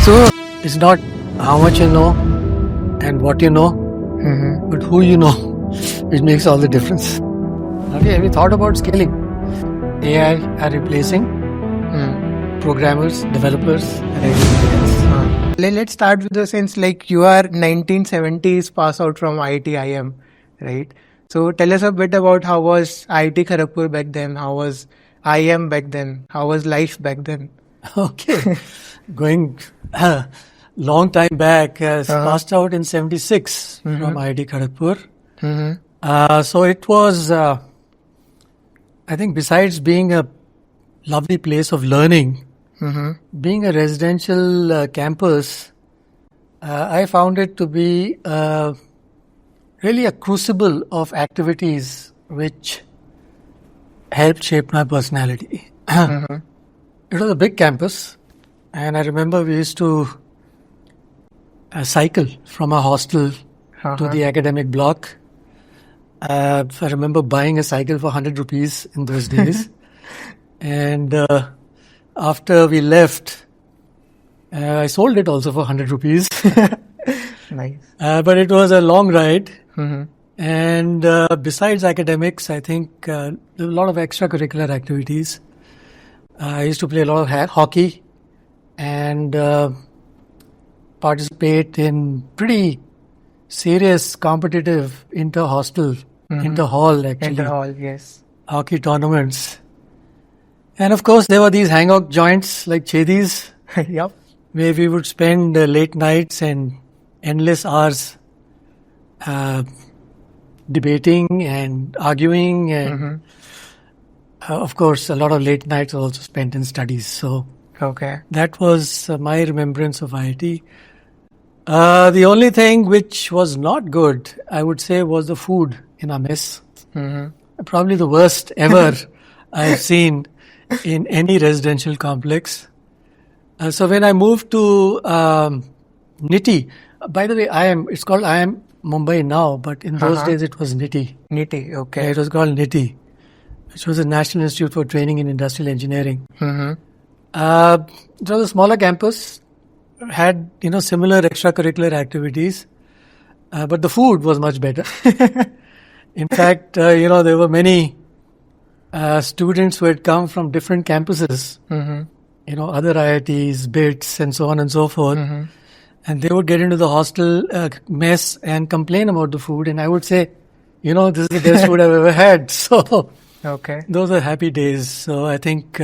So it's not how much you know and what you know, but who you know, which makes all the difference. Okay, have you thought about scaling? AI are replacing programmers, developers, and everything else. Let's start with the sense like you are 1970s pass out from IIT IIM, right? So tell us a bit about how was IIT Kharagpur back then, how was IIM back then, how was life back then? Okay, going long time back, passed out in 76 from IIT Kharagpur. So it was, I think besides being a lovely place of learning, being a residential campus, I found it to be really a crucible of activities which helped shape my personality. It was a big campus, and I remember we used to cycle from a hostel to the academic block. I remember buying a cycle for 100 rupees in those days. And after we left, I sold it also for 100 rupees. Nice. But it was a long ride. And besides academics, I think there were a lot of extracurricular activities. I used to play a lot of hockey and participate in pretty serious competitive inter-hall actually. Inter-hall, yes. Hockey tournaments. And of course, there were these hangout joints like Chedis, Yep. where we would spend late nights and endless hours debating and arguing. And of course, a lot of late nights were also spent in studies. So Okay. that was my remembrance of IIT. The only thing which was not good, I would say, was the food in our mess. Probably the worst ever I've seen in any residential complex. So when I moved to NIIT, by the way, it's called IIM Mumbai now, but in those days it was NIIT. NIIT, okay. Yeah, it was called NIIT, which was the National Institute for Training in Industrial Engineering. It was a smaller campus, had similar extracurricular activities, but the food was much better. In fact, there were many students who had come from different campuses, other IITs, BITS, and so on and so forth. And they would get into the hostel mess and complain about the food. And I would say, this is the best food I've ever had. So Okay. those are happy days. So I think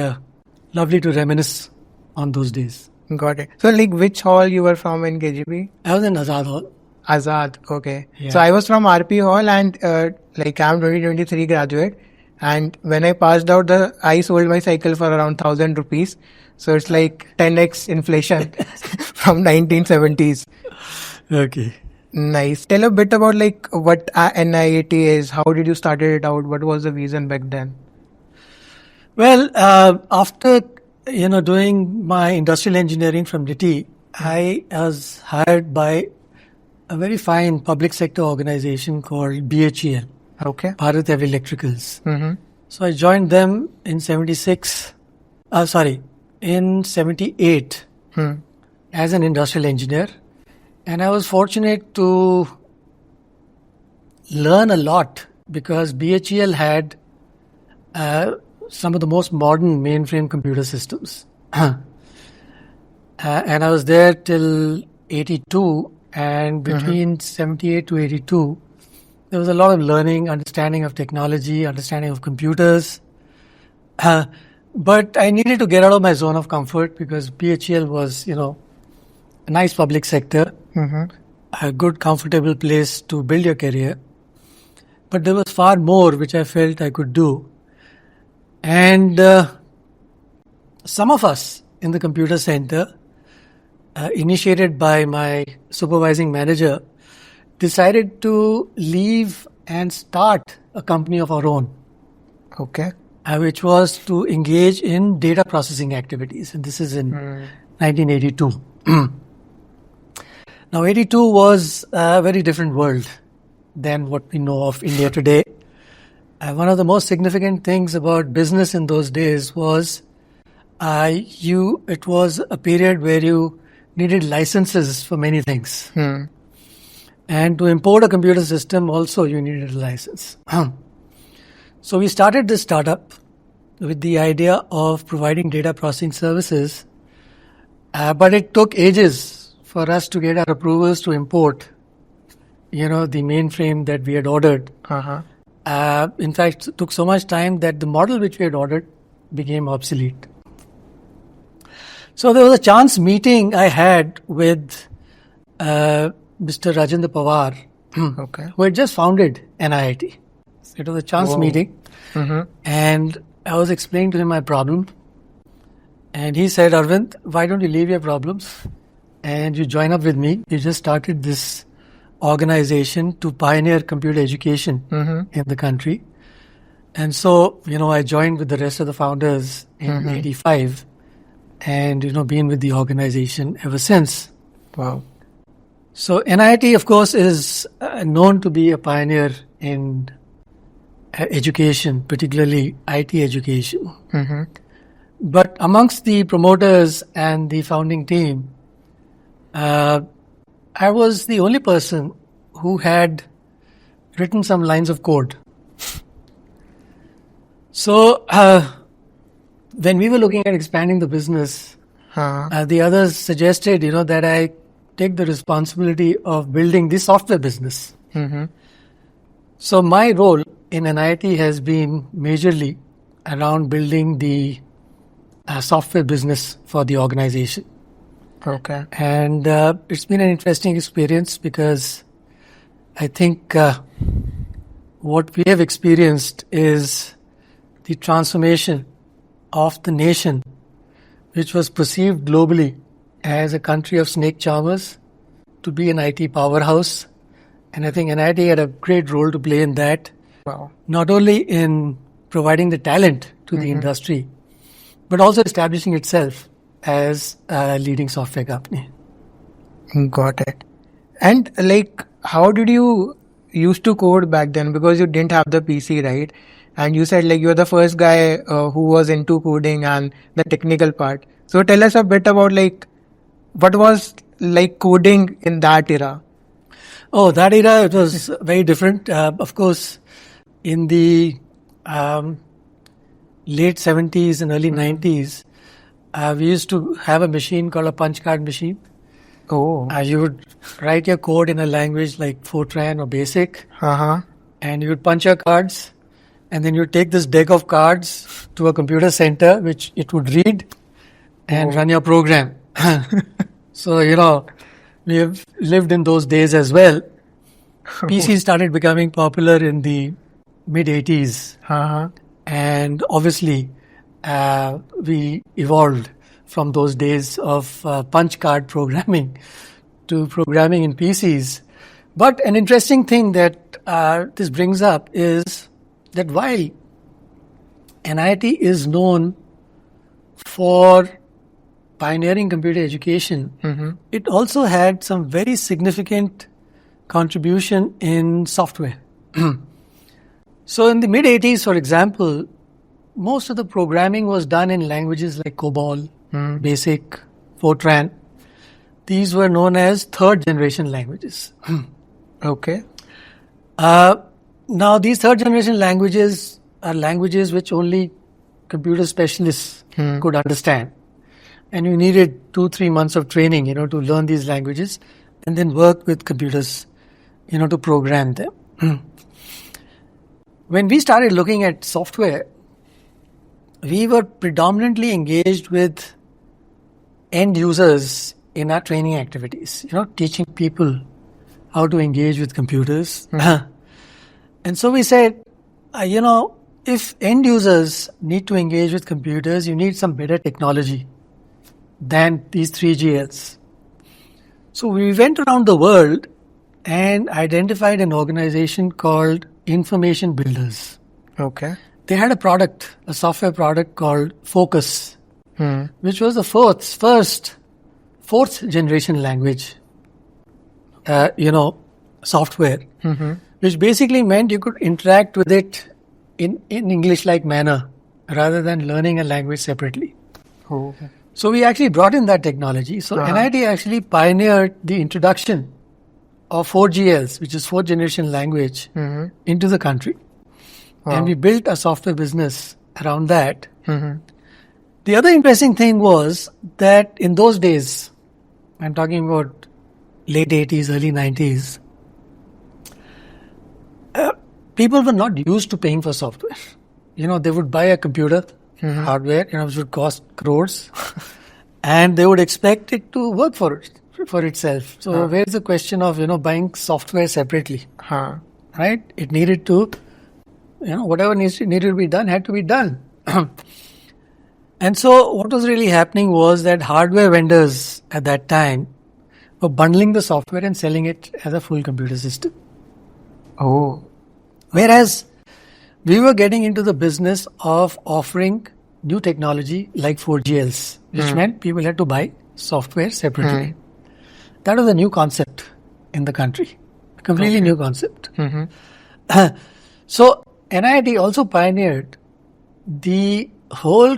lovely to reminisce on those days. Got it. So like which hall you were from in KGB? I was in Azad Hall. Azad, okay. Yeah. So I was from RP Hall and I'm 2023 graduate. And when I passed out, I sold my cycle for around 1,000 rupees. So it's like 10x inflation from 1970s. Okay. Nice. Tell a bit about like what NIIT is. How did you started it out? What was the vision back then? Well, after doing my industrial engineering from NIIT, I was hired by a very fine public sector organization called BHEL, Okay. Bharat Heavy Electricals. So I joined them in 78 as an industrial engineer. And I was fortunate to learn a lot because BHEL had some of the most modern mainframe computer systems. And I was there till 82, and between 78 to 82, there was a lot of learning, understanding of technology, understanding of computers. But I needed to get out of my zone of comfort because BHEL was, a nice public sector, a good, comfortable place to build your career. But there was far more which I felt I could do. And some of us in the computer center, initiated by my supervising manager, decided to leave and start a company of our own. Okay. Which was to engage in data processing activities. And this is in 1982. Now, 82 was a very different world than what we know of India today. One of the most significant things about business in those days was it was a period where you needed licenses for many things. Hmm. And to import a computer system also you needed a license. So we started this startup with the idea of providing data processing services, but it took ages for us to get our approvals to import, the mainframe that we had ordered. In fact, it took so much time that the model which we had ordered became obsolete. So there was a chance meeting I had with Mr. Rajendra Pawar, who had just founded NIIT. So it was a chance meeting, and I was explaining to him my problem, and he said, "Arvind, why don't you leave your problems and you join up with me? You just started this organization to pioneer computer education in the country." And so, I joined with the rest of the founders in 85 and, been with the organization ever since. Wow. So NIIT, of course, is known to be a pioneer in education, particularly IT education. But amongst the promoters and the founding team, I was the only person who had written some lines of code. So when we were looking at expanding the business, the others suggested, that I take the responsibility of building the software business. So my role in NIIT has been majorly around building the software business for the organization. Okay. And it's been an interesting experience because I think what we have experienced is the transformation of the nation, which was perceived globally as a country of snake charmers, to be an IT powerhouse. And I think NIIT had a great role to play in that. Wow. Not only in providing the talent to the industry, but also establishing itself as a leading software company. Got it. And how did you used to code back then? Because you didn't have the PC, right? And you said you're the first guy who was into coding and the technical part. So tell us a bit about what was coding in that era? Oh, that era, it was very different. Of course, in the late 70s and early 90s, we used to have a machine called a punch card machine. Oh. You would write your code in a language like Fortran or BASIC, and you would punch your cards, and then you would take this deck of cards to a computer center, which it would read and run your program. So, we have lived in those days as well. PC started becoming popular in the mid-80s. And obviously, we evolved from those days of punch card programming to programming in PCs. But an interesting thing that this brings up is that while NIIT is known for pioneering computer education, it also had some very significant contribution in software. So in the mid-80s, for example, most of the programming was done in languages like COBOL, BASIC, Fortran. These were known as third-generation languages. Okay. Now, these third-generation languages are languages which only computer specialists could understand. And you needed 2-3 months of training, to learn these languages and then work with computers, to program them. When we started looking at software, we were predominantly engaged with end users in our training activities, teaching people how to engage with computers. And so we said, if end users need to engage with computers, you need some better technology than these 3GLs. So we went around the world and identified an organization called Information Builders. Okay. They had a software product called Focus, which was the fourth generation language, software, which basically meant you could interact with it in English-like manner rather than learning a language separately. Oh. So we actually brought in that technology. So NIIT actually pioneered the introduction of 4GLs, which is fourth generation language, into the country. And we built a software business around that. The other interesting thing was that in those days, I'm talking about late 80s, early 90s, people were not used to paying for software. They would buy a computer, hardware, which would cost crores, and they would expect it to work for itself. So where's the question of, buying software separately? Right? It needed to, whatever needed to be done had to be done. And so what was really happening was that hardware vendors at that time were bundling the software and selling it as a full computer system. Whereas we were getting into the business of offering new technology like 4GLs, which meant people had to buy software separately. That was a new concept in the country, a completely new concept. So NIIT also pioneered the whole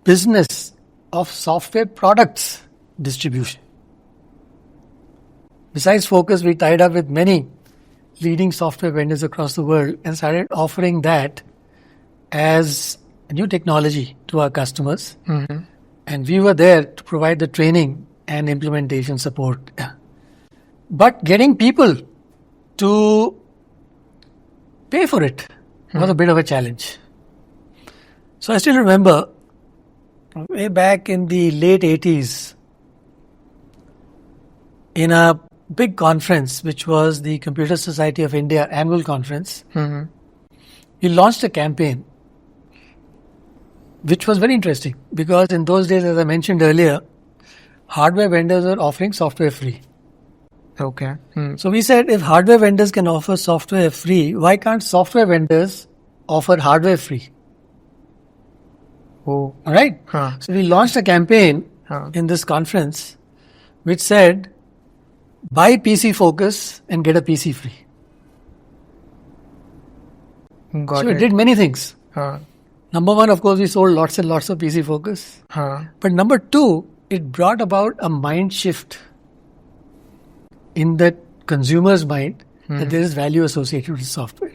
business of software products distribution. Besides Focus, we tied up with many leading software vendors across the world and started offering that as a new technology to our customers. And we were there to provide the training and implementation support. But getting people to pay for it was a bit of a challenge. So I still remember way back in the late 80s, in a big conference, which was the Computer Society of India annual conference, we launched a campaign, which was very interesting because in those days, as I mentioned earlier, hardware vendors were offering software free. So we said, if hardware vendors can offer software free, why can't software vendors offer hardware free? All right. So we launched a campaign in this conference which said, buy PC Focus and get a PC free. So it did many things. Number one, of course, we sold lots and lots of PC Focus. But number two, it brought about a mind shift in the consumer's mind that there is value associated with software.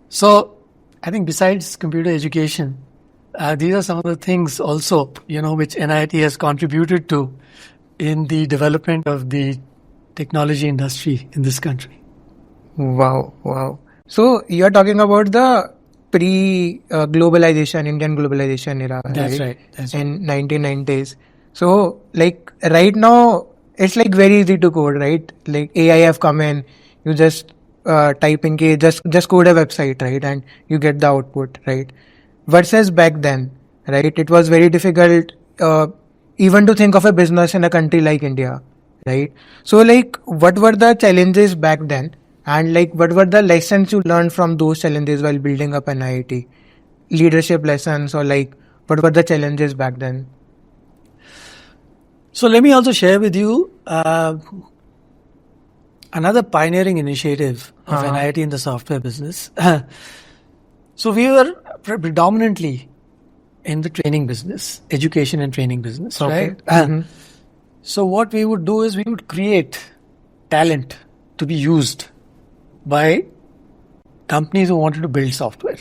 So I think besides computer education, these are some of the things also, which NIIT has contributed to in the development of the technology industry in this country. Wow. So you're talking about the pre-globalization, Indian globalization era. That's right. In 1990s. So right now, it's very easy to code, right? AI have come in, you just type in just code a website, right? And you get the output, right? Versus back then, right? It was very difficult even to think of a business in a country like India, right? So what were the challenges back then? And what were the lessons you learned from those challenges while building up an IIT? Leadership lessons or what were the challenges back then? So let me also share with you another pioneering initiative of NIIT in the software business. So we were predominantly in the training business, education and training business, right? So what we would do is we would create talent to be used by companies who wanted to build software,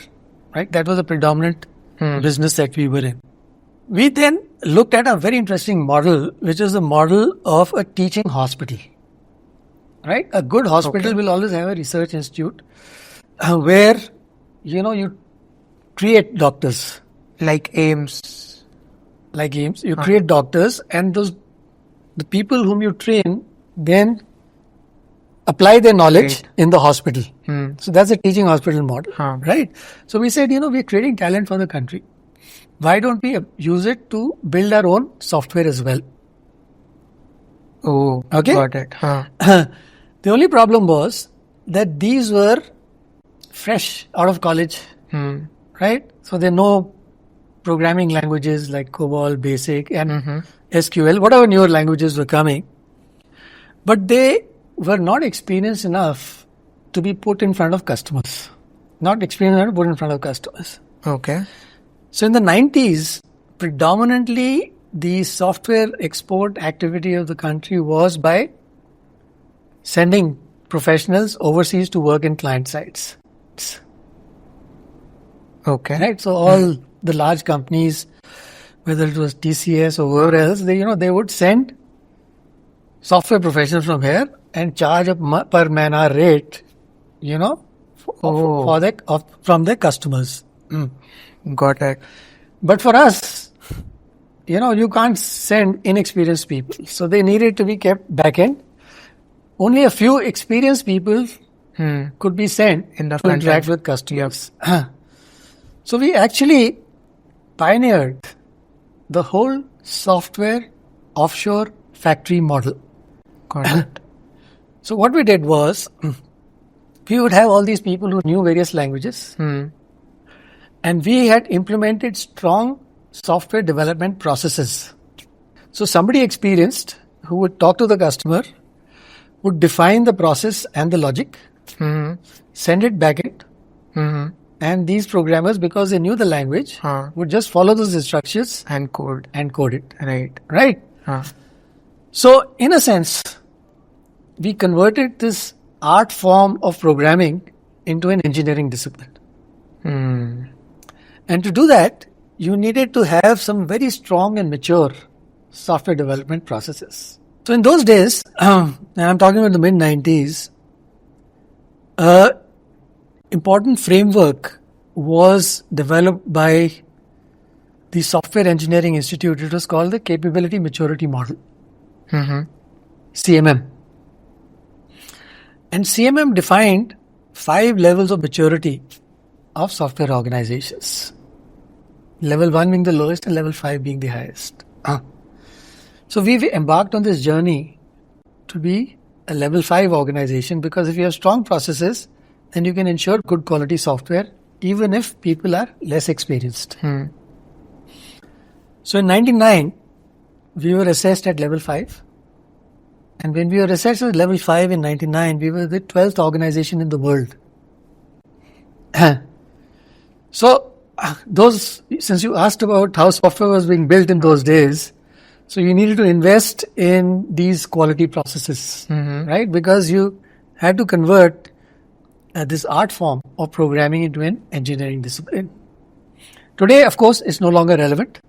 right? That was a predominant business that we were in. We then looked at a very interesting model, which is the model of a teaching hospital, right? A good hospital will always have a research institute where, you create doctors. Like AIMS. You create doctors, and the people whom you train then apply their knowledge in the hospital. So that's a teaching hospital model, right? So we said, we're creating talent for the country. Why don't we use it to build our own software as well? Got it. The only problem was that these were fresh out of college, right? So there are no programming languages like COBOL, BASIC and SQL, whatever newer languages were coming. But they were not experienced enough to be put in front of customers. So in the 90s, predominantly the software export activity of the country was by sending professionals overseas to work in client sites. Okay. Right? So all the large companies, whether it was TCS or whoever else, they would send software professionals from here and charge a per man hour rate, from their customers. Got it. But for us, you can't send inexperienced people. So they needed to be kept back end. Only a few experienced people could be sent in the to interact with customers. Yep. So we actually pioneered the whole software offshore factory model. Got it. So what we did was, we would have all these people who knew various languages, and we had implemented strong software development processes. So somebody experienced who would talk to the customer, would define the process and the logic, send it back in, and these programmers, because they knew the language, would just follow those instructions and code it. Right. So in a sense, we converted this art form of programming into an engineering discipline. And to do that, you needed to have some very strong and mature software development processes. So in those days, and I'm talking about the mid-90s, important framework was developed by the Software Engineering Institute. It was called the Capability Maturity Model, CMM. And CMM defined 5 levels of maturity of software organizations. Level 1 being the lowest and level 5 being the highest. So we embarked on this journey to be a level 5 organization, because if you have strong processes, then you can ensure good quality software even if people are less experienced. So in 99, we were assessed at level 5. And when we were assessed at level 5 in 99, we were the 12th organization in the world. So, since you asked about how software was being built in those days, so you needed to invest in these quality processes, right? Because you had to convert this art form of programming into an engineering discipline. Today, of course, it's no longer relevant.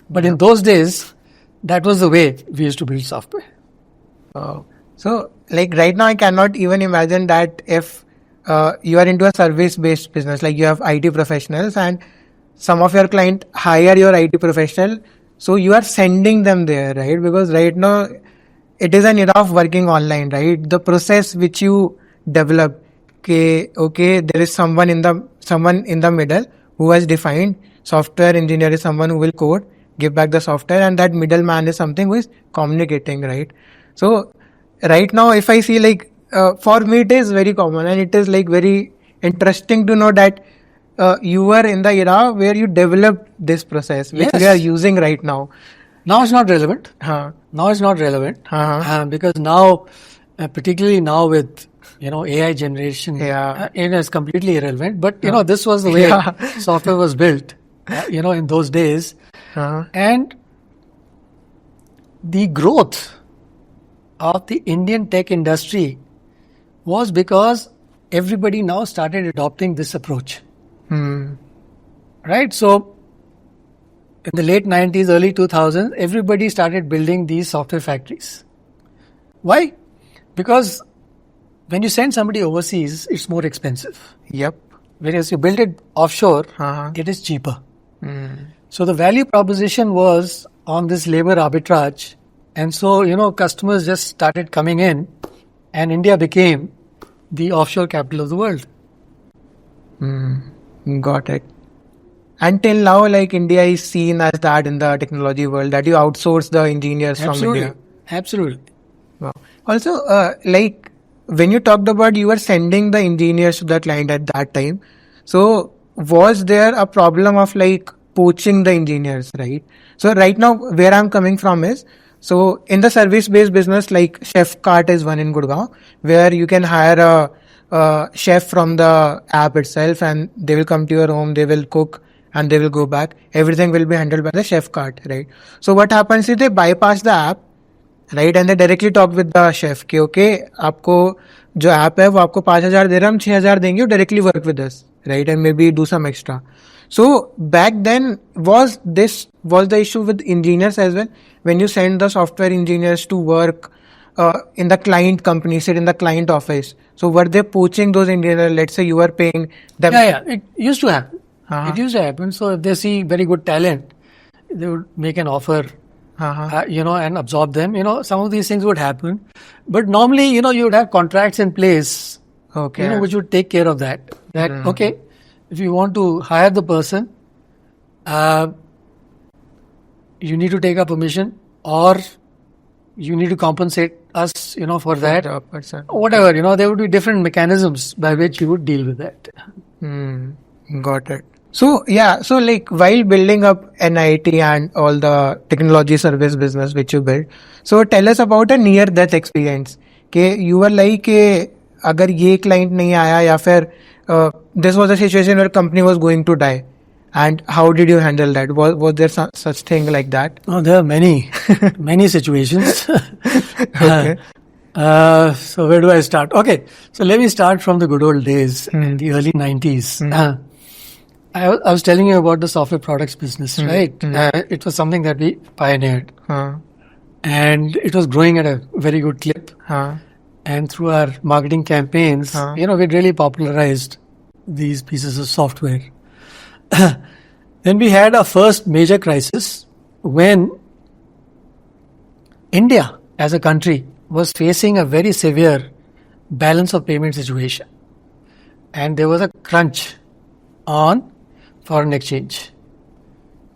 But in those days, that was the way we used to build software. So, like right now, I cannot even imagine that if you are into a service-based business, like you have IT professionals and some of your client hire your IT professional, so you are sending them there, right? Because right now, it is an era of working online, right? The process which you develop, okay, there is someone in the middle who has defined software engineer is someone who will code, give back the software, and that middleman is something who is communicating, right? So right now, if I see for me, it is very common, and it is very interesting to know that you were in the era where you developed this process, which we are using right now. Now it's not relevant. Now it's not relevant because now, particularly now with AI generation, it is completely irrelevant. But this was the way software was built, in those days, and the growth of the Indian tech industry was because everybody now started adopting this approach. Right? So, in the late 90s, early 2000s, everybody started building these software factories. Why? Because when you send somebody overseas, it's more expensive. Yep. Whereas you build it offshore, it is cheaper. So the value proposition was on this labor arbitrage. And so, customers just started coming in, and India became the offshore capital of the world. Got it. Until now, India is seen as that in the technology world, that you outsource the engineers from India. Absolutely. Wow. Also, when you talked about you were sending the engineers to the client at that time, so was there a problem of poaching the engineers, right? So right now, where I'm coming from is, so in the service-based business, Chef Cart is one in Gurgaon, where you can hire a chef from the app itself, and they will come to your home, they will cook, and they will go back. Everything will be handled by the chef cart, right? So what happens is they bypass the app, right? And they directly talk with the chef कि okay, आपको जो app है वो आपको 5,000 दे रहा हम 6,000 देंगे, directly work with us, right? And maybe do some extra. So back then was the issue with engineers as well, when you send the software engineers to work in the client company, sit in the client office. So were they poaching those engineers? Let's say you were paying them. Yeah. It used to happen. It used to happen. So if they see very good talent, they would make an offer, and absorb them. Some of these things would happen. But normally, you would have contracts in place, which would take care of that. Okay, if you want to hire the person, you need to take our permission, or you need to compensate us, for that. Whatever, there would be different mechanisms by which you would deal with that. Got it. So like while building up NIIT and all the technology service business which you built, so tell us about a near death experience. कि you were like अगर ये client नहीं आया या फिर this was a situation where company was going to die, and how did you handle that? Was there such thing like that? Oh, there are many situations. Okay. So where do I start? Okay, so let me start from the good old days in the early 90s. I was telling you about the software products business, right? It was something that we pioneered. And it was growing at a very good clip. And through our marketing campaigns, we really popularized these pieces of software. Then we had our first major crisis when India as a country was facing a very severe balance of payment situation. And there was a crunch on foreign exchange.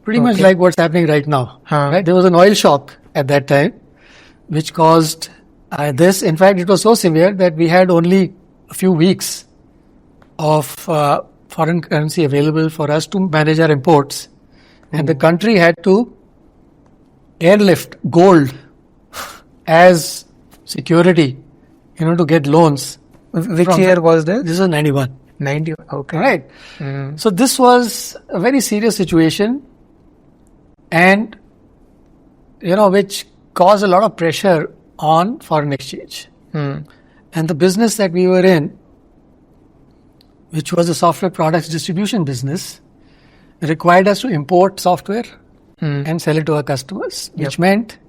Pretty much like what's happening right now. Right? There was an oil shock at that time, which caused this. In fact, it was so severe that we had only a few weeks of foreign currency available for us to manage our imports. And the country had to airlift gold as security, to get loans. Which year was this? This was 91. 90, okay. Right. So this was a very serious situation, and which caused a lot of pressure on foreign exchange. And the business that we were in, which was a software products distribution business, required us to import software and sell it to our customers, which meant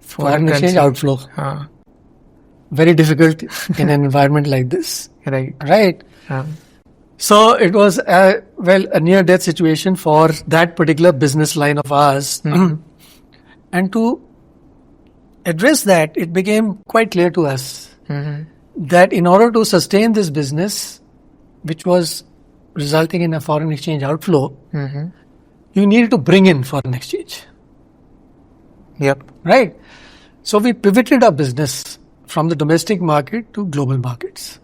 foreign exchange outflow. Very difficult in an environment like this. Right. So it was a near-death situation for that particular business line of ours. And to address that, it became quite clear to us that in order to sustain this business, which was resulting in a foreign exchange outflow, you needed to bring in foreign exchange. Right? So we pivoted our business from the domestic market to global markets.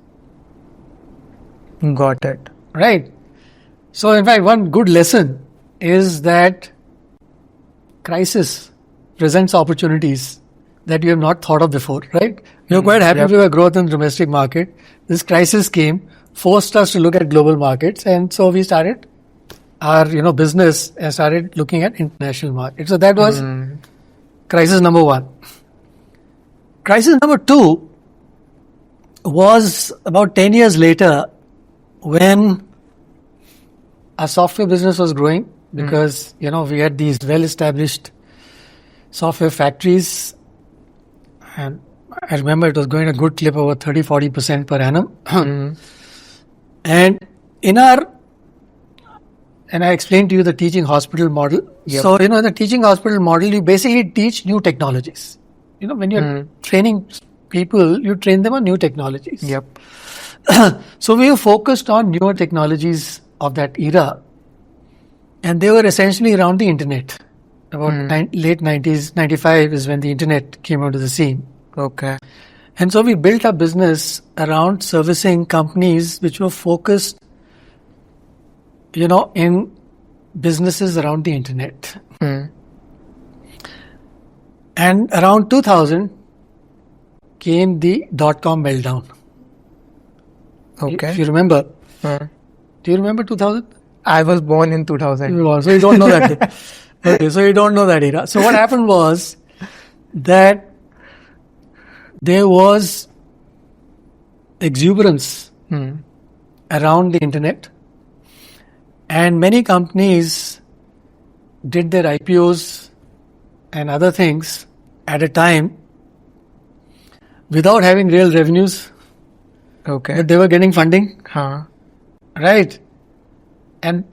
Got it. Right. So in fact, one good lesson is that crisis presents opportunities that you have not thought of before, right? You're quite happy with your growth in the domestic market. This crisis came, forced us to look at global markets, and so we started our business and started looking at international markets. So that was crisis number one. Crisis number two was about 10 years later, when our software business was growing, because we had these well-established software factories, and I remember it was going a good clip, over 30-40% per annum. And I explained to you the teaching hospital model. So in the teaching hospital model, you basically teach new technologies. When you're training people, you train them on new technologies. So we were focused on newer technologies of that era, and they were essentially around the internet. About late 90s, 95 is when the internet came onto the scene. And so we built our business around servicing companies which were focused, in businesses around the internet. And around 2000 came the dot-com meltdown. If you remember. Do you remember 2000? I was born in 2000. So you don't know that. Okay, so you don't know that era. So what happened was that there was exuberance around the internet, and many companies did their IPOs and other things at a time without having real revenues. Okay. But they were getting funding. Huh. Right. And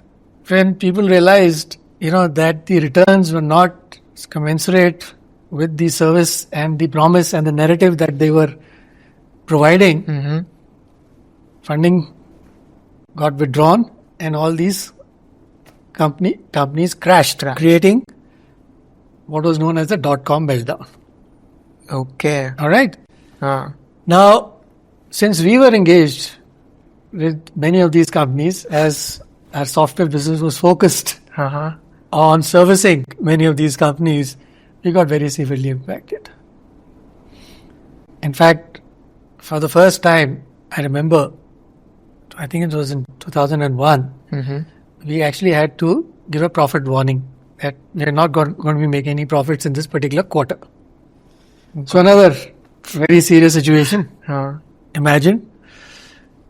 when people realized, that the returns were not commensurate with the service and the promise and the narrative that they were providing, funding got withdrawn and all these companies crashed, creating what was known as the dot-com meltdown. Okay. All right. Now, Since we were engaged with many of these companies, as our software business was focused on servicing many of these companies, we got very severely impacted. In fact, for the first time, I remember, I think it was in 2001, we actually had to give a profit warning that we're not going to be making any profits in this particular quarter. So another very serious situation. Imagine.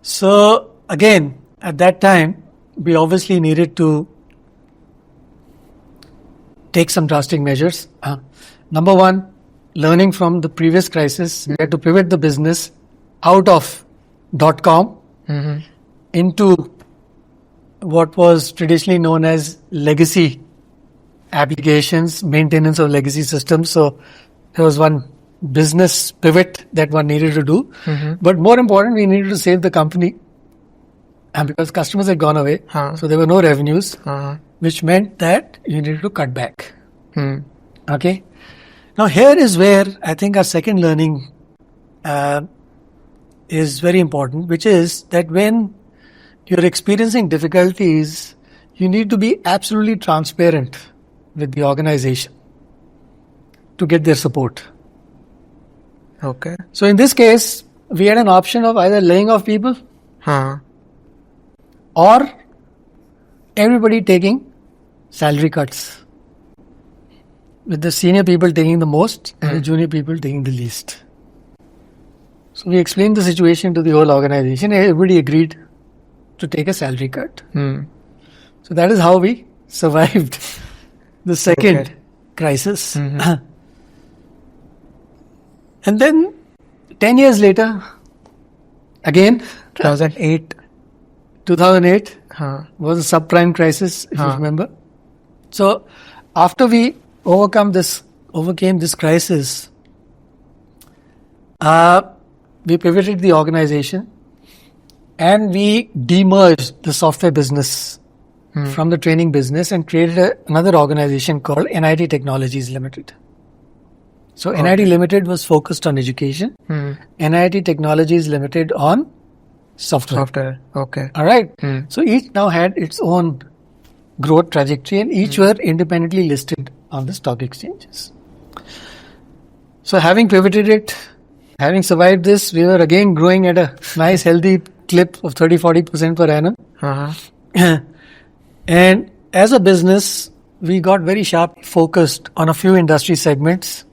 So again, at that time, we obviously needed to take some drastic measures. Number one, learning from the previous crisis, we had to pivot the business out of .com into what was traditionally known as legacy applications, maintenance of legacy systems. So there was one business pivot that one needed to do. But more important, we needed to save the company. And because customers had gone away, so there were no revenues, which meant that you needed to cut back. Okay. Now here is where I think our second learning is very important, which is that when you're experiencing difficulties, you need to be absolutely transparent with the organization to get their support. Okay. So in this case, we had an option of either laying off people or everybody taking salary cuts, with the senior people taking the most and the junior people taking the least. So we explained the situation to the whole organization. Everybody agreed to take a salary cut. So that is how we survived the second crisis. And then 10 years later, again, 2008 was a subprime crisis, if you remember. So after we overcame this crisis, we pivoted the organization and we demerged the software business from the training business and created another organization called NIIT Technologies Limited. So NIIT Limited was focused on education. NIIT Technologies Limited on software. Okay. All right. So each now had its own growth trajectory and each were independently listed on the stock exchanges. So having pivoted it, having survived this, we were again growing at a nice healthy clip of 30-40% per annum. And as a business, we got very sharp focused on a few industry segments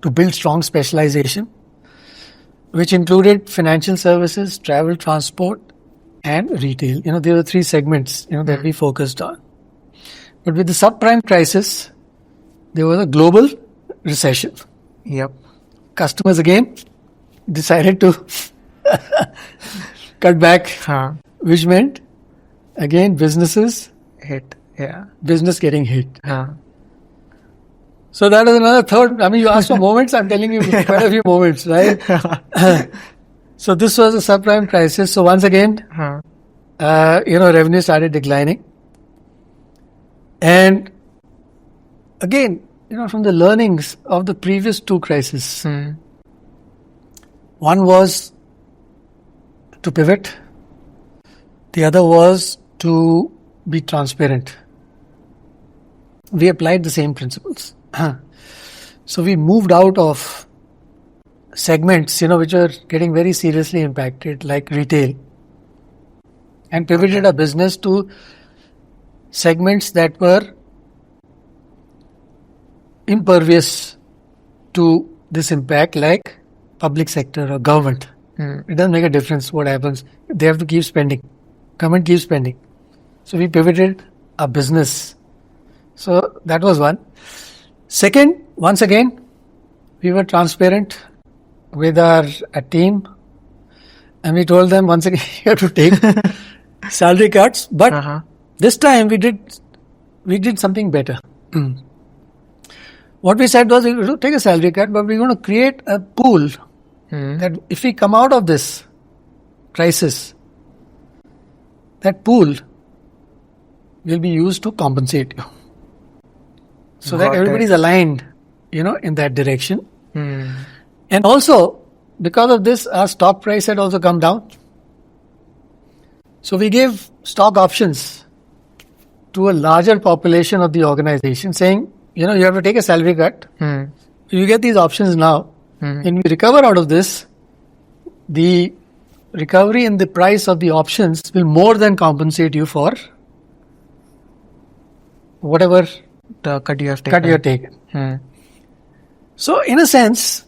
to build strong specialization, which included financial services, travel, transport, and retail. There were three segments, that we focused on. But with the subprime crisis, there was a global recession. Yep. Customers again decided to cut back, which meant again businesses hit. Yeah. Business getting hit. So that is another third. I mean, you asked for moments. I'm telling you quite a few moments, right? So this was a subprime crisis. So once again, revenue started declining. And again, from the learnings of the previous two crises, one was to pivot. The other was to be transparent. We applied the same principles. So we moved out of segments, which are getting very seriously impacted, like retail. and pivoted our business to segments that were impervious to this impact, like public sector or government. It doesn't make a difference what happens. They have to keep spending. Government keeps spending. So we pivoted our business. So that was one. Second, once again, we were transparent with our team, and we told them once again, you have to take salary cuts. But this time we did something better. What we said was, we will take a salary cut, but we're going to create a pool that if we come out of this crisis, that pool will be used to compensate you. So that everybody's aligned, in that direction. And also, because of this, our stock price had also come down. So we gave stock options to a larger population of the organization, saying, you have to take a salary cut. You get these options now. When we recover out of this, the recovery in the price of the options will more than compensate you for whatever the cut you have taken. So, in a sense,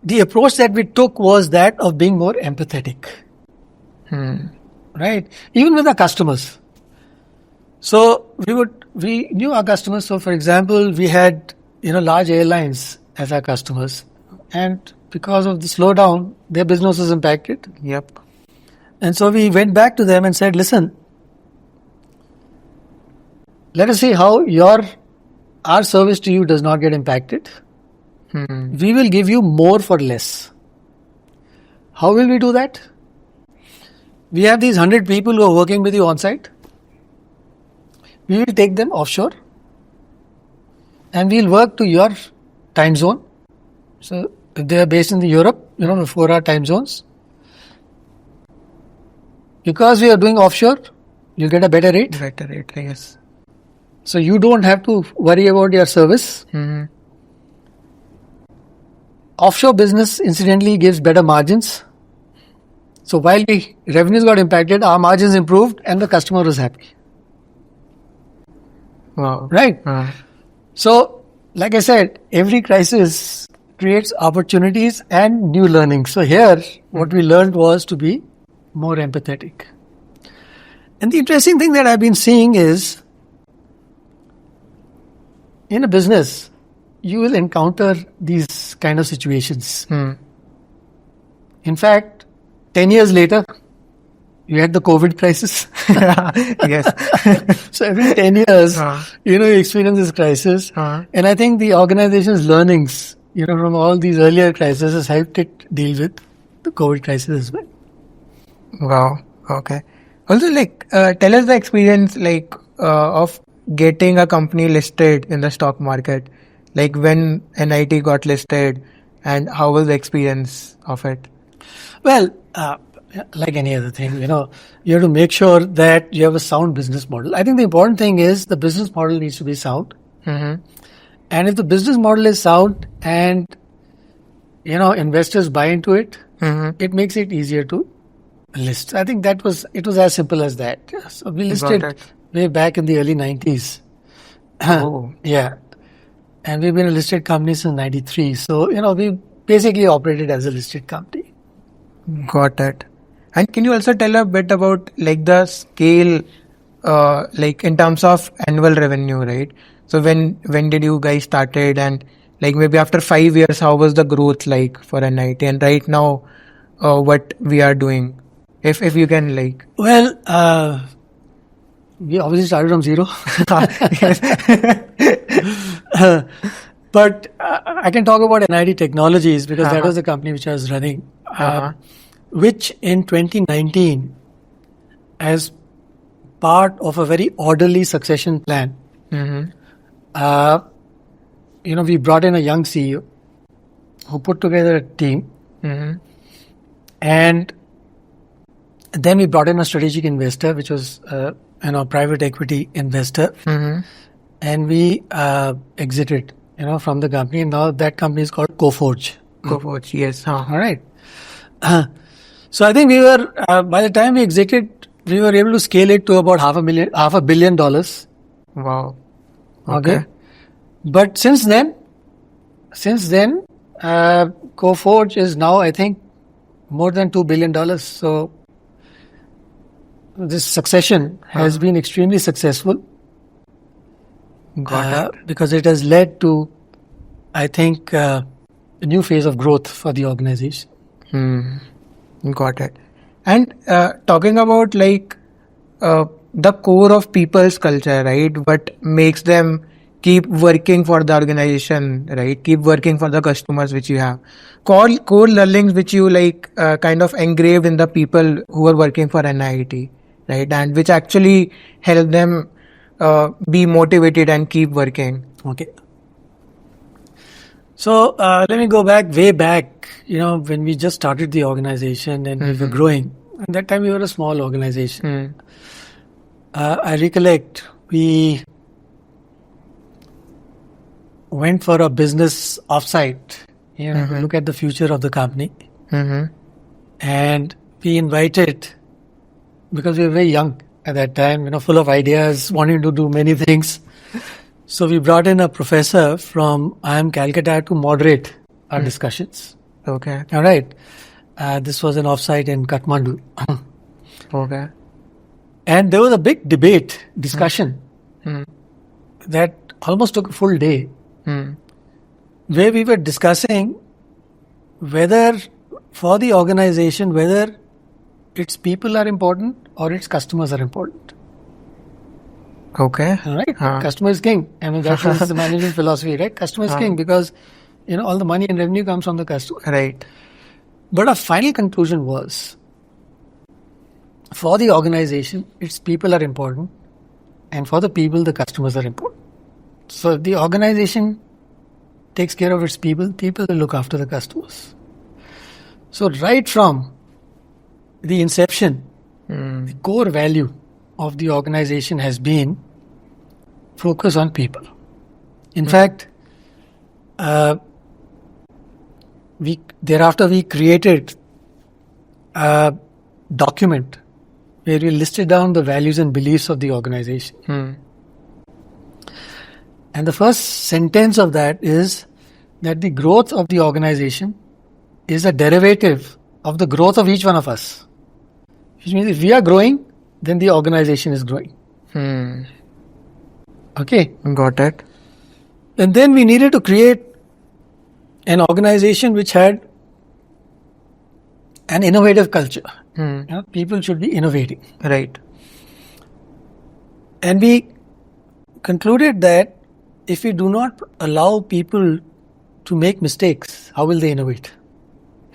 the approach that we took was that of being more empathetic. Right? Even with our customers. So, we knew our customers. So, for example, we had, large airlines as our customers. And because of the slowdown, their business was impacted. Yep. And so we went back to them and said, listen, let us see how our service to you does not get impacted. We will give you more for less. How will we do that? We have these 100 people who are working with you on site. We will take them offshore and we'll work to your time zone. So if they are based in Europe, the 4-hour time zones. Because we are doing offshore, you'll get a better rate. Better rate, yes. So you don't have to worry about your service. Offshore business, incidentally, gives better margins. So while the revenues got impacted, our margins improved and the customer was happy. Wow. Right? So, like I said, every crisis creates opportunities and new learning. So here, what we learned was to be more empathetic. And the interesting thing that I've been seeing is, in a business, you will encounter these kind of situations. In fact, 10 years later, you had the COVID crisis. Yes. So every 10 years, you experience this crisis. And I think the organization's learnings, from all these earlier crises has helped it deal with the COVID crisis as well. Wow. Okay. Also, tell us the experience, of getting a company listed in the stock market. Like when NIIT got listed, and how was the experience of it? Well, like any other thing, you have to make sure that you have a sound business model. I think the important thing is the business model needs to be sound. And if the business model is sound and, investors buy into it, it makes it easier to list. I think it was as simple as that. So we listed way back in the early 90s. Oh. Yeah. And we've been a listed company since 93. So, we basically operated as a listed company. Got it. And can you also tell a bit about the scale, in terms of annual revenue, right? So when did you guys started, and maybe after 5 years, how was the growth like for NIIT, and right now, what we are doing, if you can Well, we obviously started from zero. But I can talk about NIIT Technologies because that was the company which I was running, which in 2019, as part of a very orderly succession plan, we brought in a young CEO who put together a team, and then we brought in a strategic investor, which was private equity investor, and we exited, from the company. And now that company is called Coforge. Coforge, yes. All right. So I think we were, by the time we exited, we were able to scale it to about $500 million. Wow. Okay. But since then, Coforge is now, I think, more than $2 billion. So this succession has been extremely successful. Got it. Because it has led to, I think, a new phase of growth for the organization. Got it. And talking about like the core of people's culture, right? What makes them keep working for the organization, right? Keep working for the customers which you have. Core learnings which you like kind of engraved in the people who are working for NIIT, right? And which actually help them be motivated and keep working. Okay. So let me go way back, when we just started the organization and we were growing. At that time, we were a small organization. I recollect we went for a business offsite, to look at the future of the company. And we invited, because we were very young at that time, full of ideas, wanting to do many things. So we brought in a professor from IIM Calcutta to moderate our discussions. Okay. All right. This was an offsite in Kathmandu. Okay. And there was a big discussion that almost took a full day, where we were discussing whether for the organization, whether its people are important or its customers are important. Okay. All right. Customer is king. I mean, that is the management philosophy, right? Customer is king because, all the money and revenue comes from the customer. Right. But our final conclusion was, for the organization, its people are important, and for the people, the customers are important. So if the organization takes care of its people will look after the customers. So right from the inception, the core value of the organization has been focus on people. In fact, thereafter we created a document where we listed down the values and beliefs of the organization. And the first sentence of that is that the growth of the organization is a derivative of the growth of each one of us. Which means if we are growing, then the organization is growing. Okay. Got it. And then we needed to create an organization which had an innovative culture. People should be innovating. Right. And we concluded that if we do not allow people to make mistakes, how will they innovate?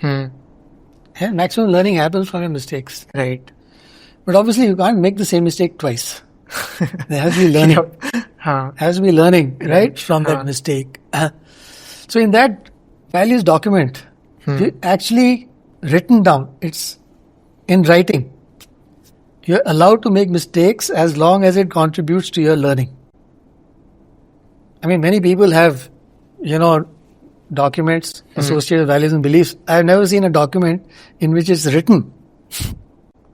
And maximum learning happens from your mistakes. Right. But obviously you can't make the same mistake twice. There has to be learning. Has to be learning, right, from that mistake. So in that values document, we actually written down, it's in writing. You're allowed to make mistakes as long as it contributes to your learning. I mean, many people have, documents associated with values and beliefs. I've never seen a document in which it's written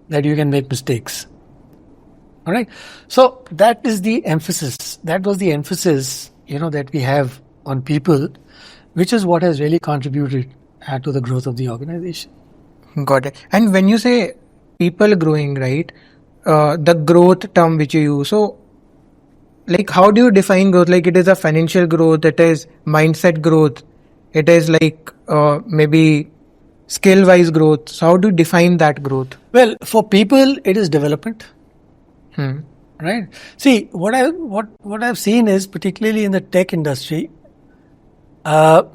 that you can make mistakes. All right. So that is the emphasis. That was the emphasis, that we have on people, which is what has really contributed to the growth of the organization. Got it. And when you say people growing, right, the growth term which you use, so like how do you define growth? Like it is a financial growth, it is mindset growth, it is like maybe skill-wise growth. So how do you define that growth? Well, for people, it is development. Right. See, what I've seen is, particularly in the tech industry, what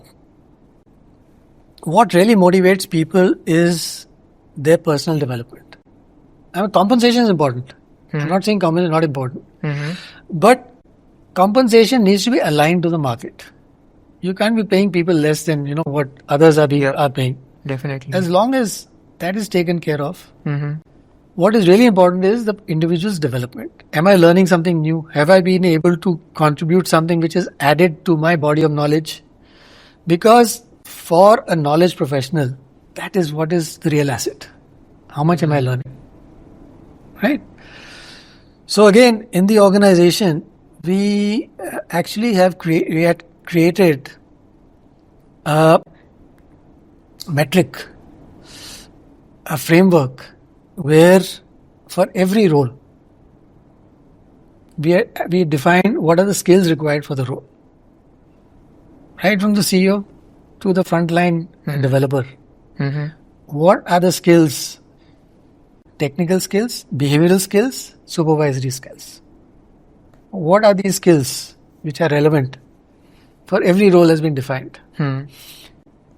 really motivates people is their personal development. I mean, compensation is important. I'm not saying compensation is not important, but compensation needs to be aligned to the market. You can't be paying people less than what others are paying. Definitely. As long as that is taken care of. What is really important is the individual's development. Am I learning something new? Have I been able to contribute something which is added to my body of knowledge? Because for a knowledge professional, that is what is the real asset. How much am I learning? Right? So again, in the organization, we actually have created a metric, a framework where for every role, we define what are the skills required for the role. Right from the CEO to the frontline developer. Mm-hmm. What are the skills? Technical skills, behavioral skills, supervisory skills. What are these skills which are relevant for every role has been defined.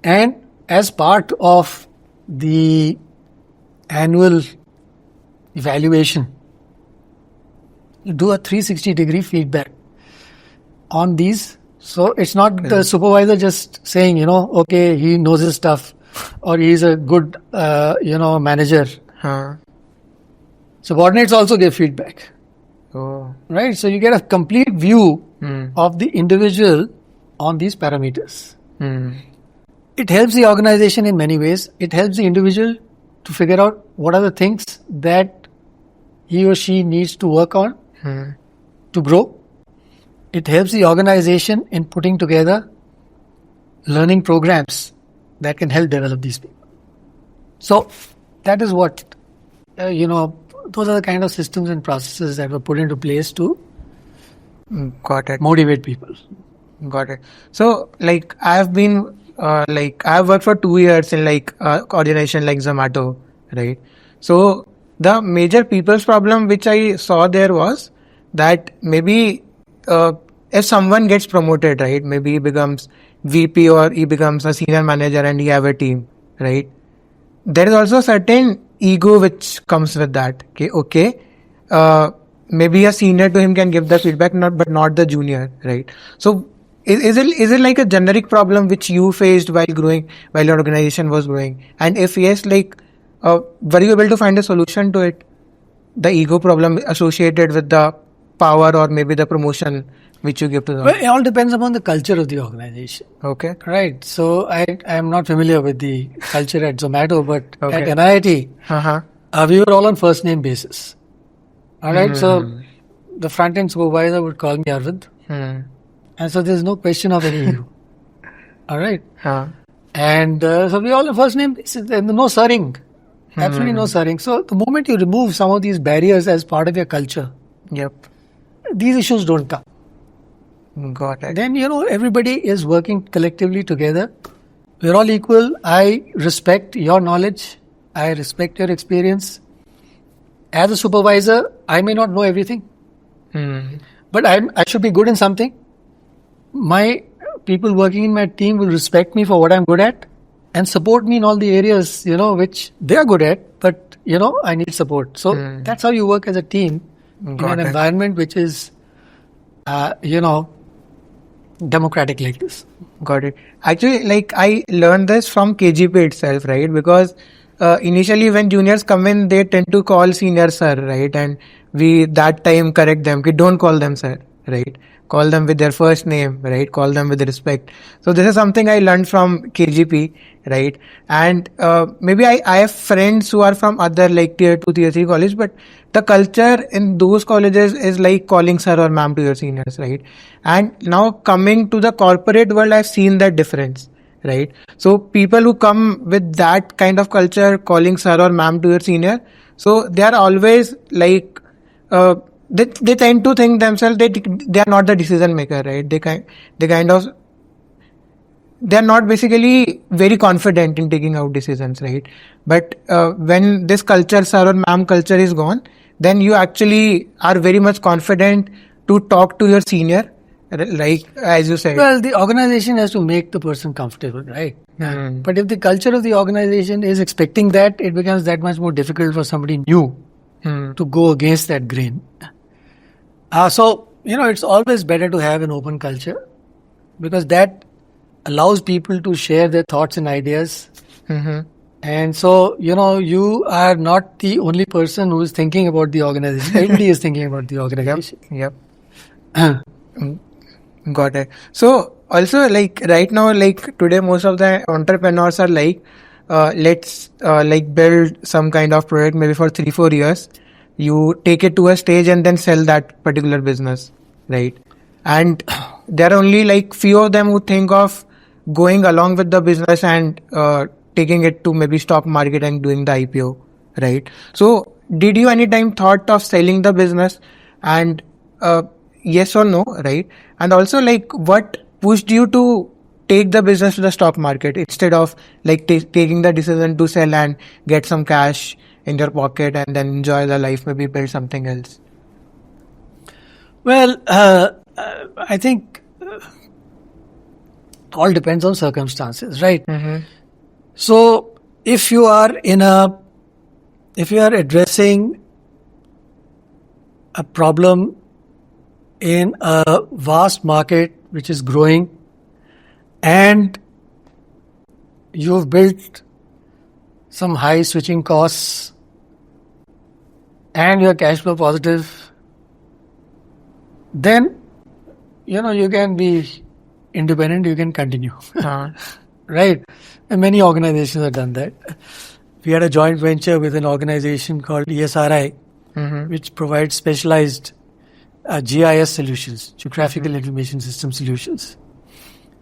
And as part of the annual evaluation, you do a 360-degree feedback on these. So it's not the supervisor just saying, okay, he knows his stuff or he's a good, manager. Subordinates also give feedback. Oh. Right? So you get a complete view of the individual on these parameters. It helps the organization in many ways. It helps the individual to figure out what are the things that he or she needs to work on to grow. It helps the organization in putting together learning programs that can help develop these people. So that is what, those are the kind of systems and processes that were put into place to Got it. motivate people. Got it. So, I've been, I've worked for 2 years in organization like Zomato, right? So, the major people's problem which I saw there was that maybe if someone gets promoted, right? Maybe he becomes VP or he becomes a senior manager and he have a team, right? There is also certain ego which comes with that. Okay, maybe a senior to him can give the feedback, but not the junior, right? So is it like a generic problem which you faced while your organization was growing? And if yes, were you able to find a solution to it? The ego problem associated with the power or maybe the promotion which you give to them? Well, it all depends upon the culture of the organization. Okay. Right. So I am not familiar with the culture at Zomato, but at NIIT, we were all on first name basis. All right. So the front end supervisor would call me Arvind. And so there's no question of any ego. All right. And so we all on first name basis, and no sirring. Absolutely no sirring. So the moment you remove some of these barriers as part of your culture, these issues don't come. Got it. Then, everybody is working collectively together. We're all equal. I respect your knowledge. I respect your experience. As a supervisor, I may not know everything. But I should be good in something. My people working in my team will respect me for what I'm good at and support me in all the areas, which they are good at, but, I need support. So that's how you work as a team in an environment which is, democratic like this. Got it. Actually, I learned this from KGP itself, right? Because initially when juniors come in, they tend to call senior sir, right? And we that time correct them. Don't call them sir, right? Call them with their first name, right? Call them with respect. So this is something I learned from KGP, right? And maybe I have friends who are from other tier 2, tier 3 college, but the culture in those colleges is like calling sir or ma'am to your seniors, right? And now coming to the corporate world, I've seen that difference, right? So people who come with that kind of culture, calling sir or ma'am to your senior, so they are always they tend to think themselves they are not the decision maker, right? They are not basically very confident in taking out decisions, right? But when this culture, sir or ma'am culture is gone, then you actually are very much confident to talk to your senior, as you said. Well, the organization has to make the person comfortable, right? But if the culture of the organization is expecting that, it becomes that much more difficult for somebody new to go against that grain. So, it's always better to have an open culture because that allows people to share their thoughts and ideas. And so, you are not the only person who is thinking about the organization. Everybody is thinking about the organization. Yep. Got it. So, also right now, today most of the entrepreneurs are let's like build some kind of product maybe for 3-4 years. You take it to a stage and then sell that particular business, right? And there are only like few of them who think of going along with the business and taking it to maybe stock market and doing the IPO, right? So did you anytime thought of selling the business, and yes or no, right? And also, like, what pushed you to take the business to the stock market instead of like taking the decision to sell and get some cash in your pocket and then enjoy the life, maybe build something else? Well, I think all depends on circumstances, right? Mm-hmm. So if you are addressing a problem in a vast market which is growing, and you've built some high switching costs, and you're cash flow positive, then you can be independent, you can continue. Right? And many organizations have done that. We had a joint venture with an organization called ESRI, which provides specialized GIS solutions, Geographical Information System solutions.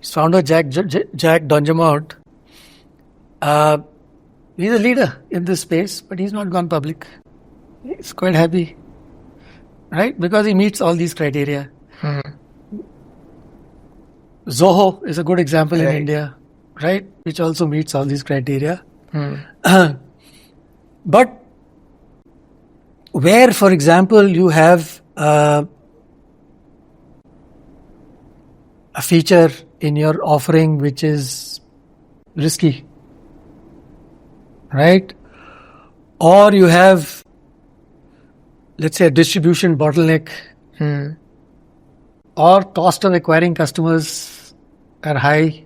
His founder, Jack Donjamount, he's a leader in this space, but he's not gone public. He's quite happy, right? Because he meets all these criteria. Zoho is a good example in India, right? Which also meets all these criteria. But where, for example, you have a feature in your offering which is risky, right? Or you have, let's say, a distribution bottleneck, or cost of acquiring customers are high,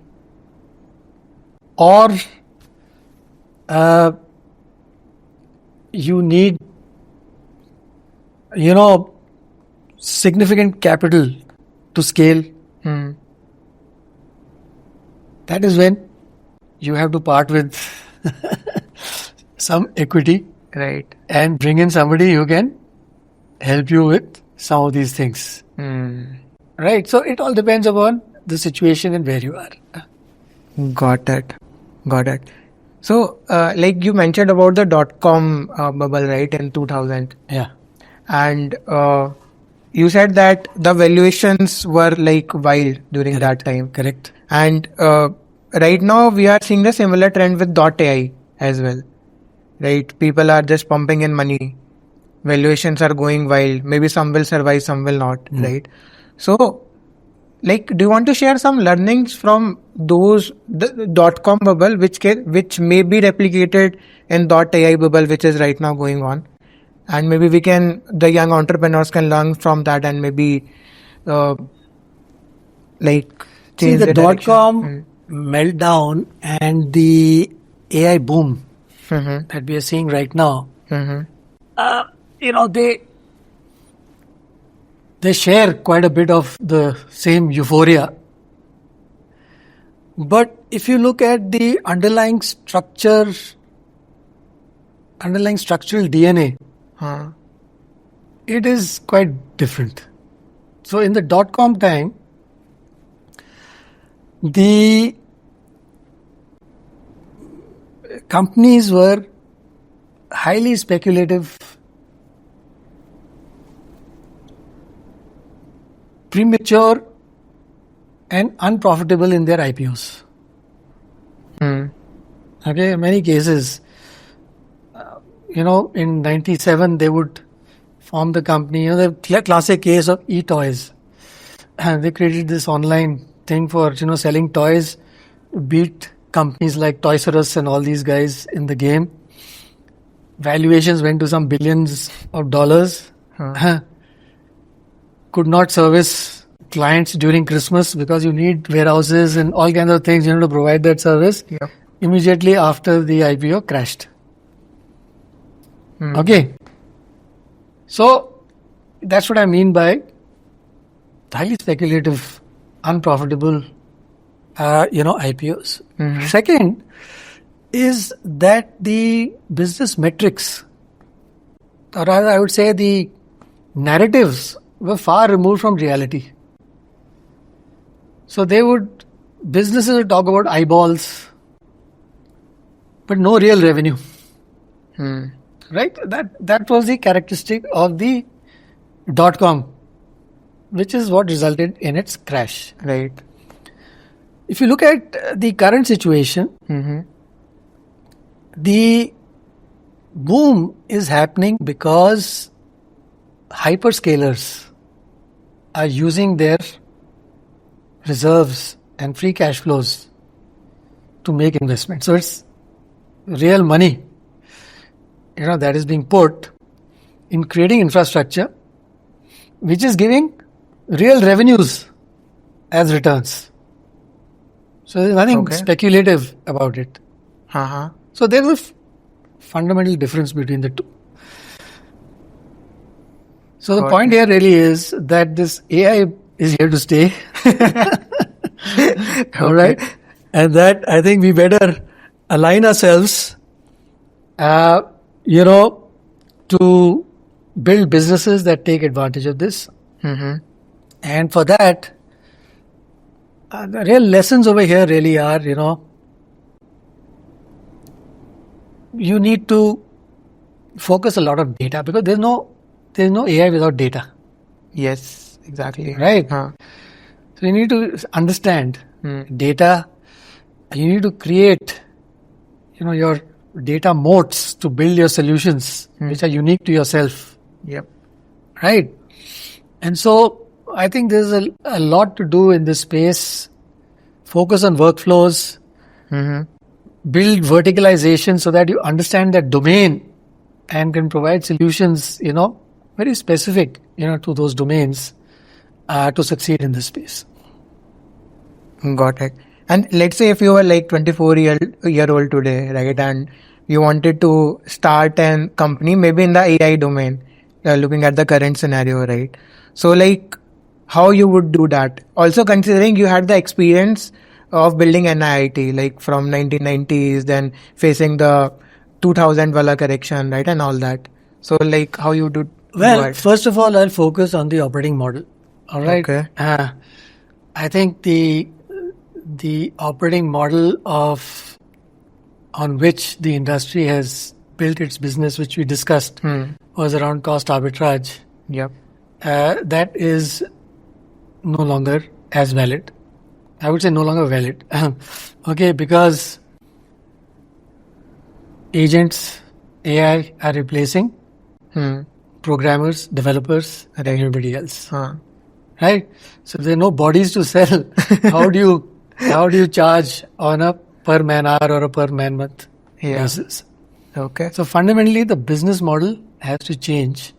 or you need significant capital to scale, that is when you have to part with some equity, Right. and bring in somebody who can help you with some of these things. Right? So it all depends upon the situation and where you are. Got it. So, like you mentioned about the dot-com bubble, right, in 2000. Yeah. And you said that the valuations were like wild during that time. Correct. And right now we are seeing the similar trend with .ai as well. Right? People are just pumping in money. Valuations are going wild. Maybe some will survive, some will not. Right? So, like, do you want to share some learnings from the dot-com bubble, which may be replicated in .ai bubble, which is right now going on, and maybe the young entrepreneurs can learn from that and maybe change the the dot-com meltdown and the AI boom that we are seeing right now. They share quite a bit of the same euphoria. But if you look at the underlying structural DNA, it is quite different. So in the dot-com time, the companies were highly speculative, premature, and unprofitable in their IPOs. Okay, in many cases, in 97 they would form the company. The classic case of e-toys. And they created this online thing for selling toys, beat companies like Toys R Us and all these guys in the game. Valuations went to some billions of dollars. Could not service clients during Christmas because you need warehouses and all kinds of things to provide that service. Yeah. Immediately after the IPO crashed. Okay. So that's what I mean by highly speculative, unprofitable IPOs. Second, is that the business metrics, or rather I would say the narratives, were far removed from reality. So businesses would talk about eyeballs, but no real revenue. Right? That was the characteristic of the .com, which is what resulted in its crash. Right. If you look at the current situation, the boom is happening because hyperscalers are using their reserves and free cash flows to make investments. So it's real money, that is being put in creating infrastructure, which is giving real revenues as returns. So there's nothing speculative about it. So there's a fundamental difference between the two. So the point here really is that this AI is here to stay. All right. And that I think we better align ourselves, to build businesses that take advantage of this. And for that, the real lessons over here really are, you need to focus a lot of data, because there's no AI without data. Yes, exactly. Right. So you need to understand data. You need to create, your data moats to build your solutions, which are unique to yourself. Yep. Right. And so I think there's a lot to do in this space. Focus on workflows, build verticalization so that you understand that domain and can provide solutions, very specific, to those domains to succeed in this space. Got it. And let's say if you were like 24-year-old today, right, and you wanted to start a company, maybe in the AI domain, looking at the current scenario, right? So like, how you would do that? Also considering you had the experience of building an IIT, like from 1990s, then facing the 2000 wala correction, right, and all that. So like, how you do? Well, first of all, I'll focus on the operating model. All right. Okay. I think the operating model on which the industry has built its business, which we discussed, was around cost arbitrage. Yep. That is no longer as valid. I would say no longer valid. Okay, because agents, AI are replacing programmers, developers, and everybody else. Right? So there are no bodies to sell. How do you charge on a per man hour or a per man month basis? Okay. So fundamentally, the business model has to change.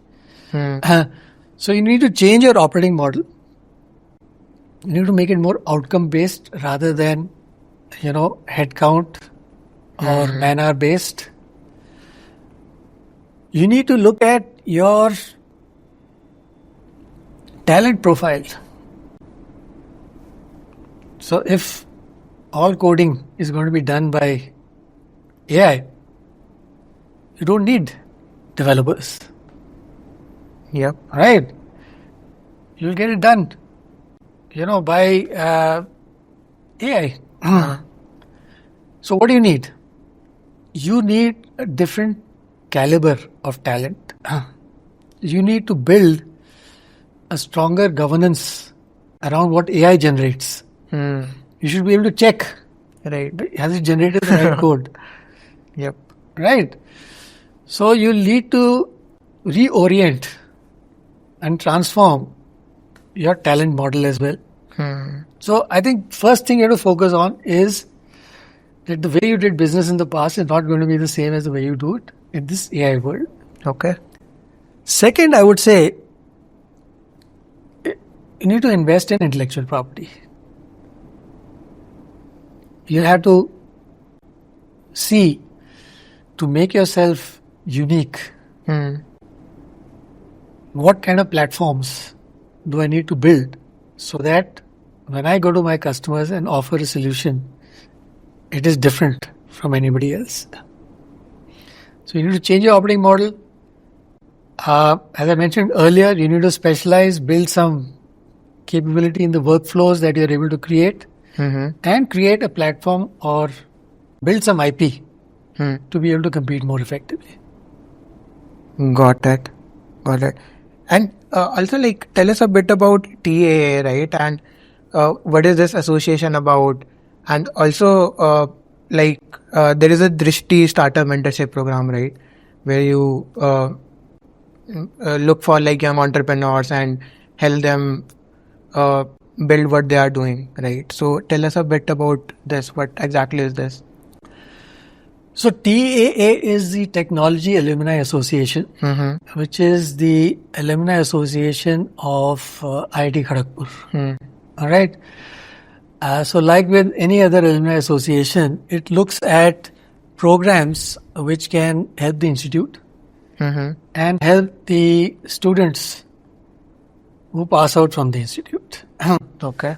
So you need to change your operating model. You need to make it more outcome based rather than, headcount or man hour based. You need to look at your talent profile. So if all coding is going to be done by AI, you don't need developers. Yep. Right? You'll get it done, by AI. So what do you need? You need a different caliber of talent. You need to build a stronger governance around what AI generates. You should be able to check. Right. Has it generated the right code? Yep. Right. So you need to reorient and transform your talent model as well. So I think first thing you have to focus on is that the way you did business in the past is not going to be the same as the way you do it in this AI world. Okay. Second, I would say you need to invest in intellectual property. You have to see to make yourself unique. What kind of platforms do I need to build so that when I go to my customers and offer a solution, it is different from anybody else. So you need to change your operating model. As I mentioned earlier, you need to specialize, build some capability in the workflows that you're able to create, and create a platform or build some IP to be able to compete more effectively. Got it. And also, like, tell us a bit about TAA, right? And what is this association about? And also, there is a Drishti starter mentorship program, right? Where you look for like young entrepreneurs and help them build what they are doing, right? So tell us a bit about this. What exactly is this? So TAA is the Technology Alumni Association, which is the alumni association of IIT Kharagpur. All right. So like with any other alumni association, it looks at programs which can help the institute and help the students who pass out from the institute. Okay.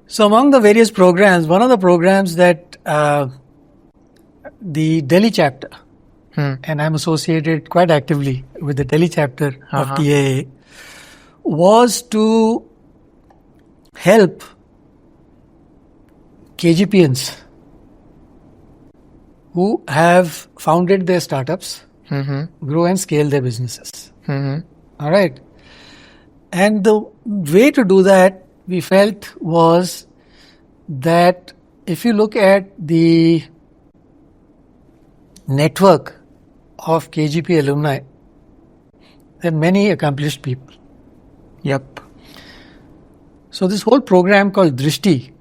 So among the various programs, one of the programs that the Delhi chapter, and I'm associated quite actively with the Delhi chapter of TAA, was to help KGPians who have founded their startups grow and scale their businesses. All right. And the way to do that, we felt, was that if you look at the network of KGP alumni, there are many accomplished people. Yep. So this whole program called Drishti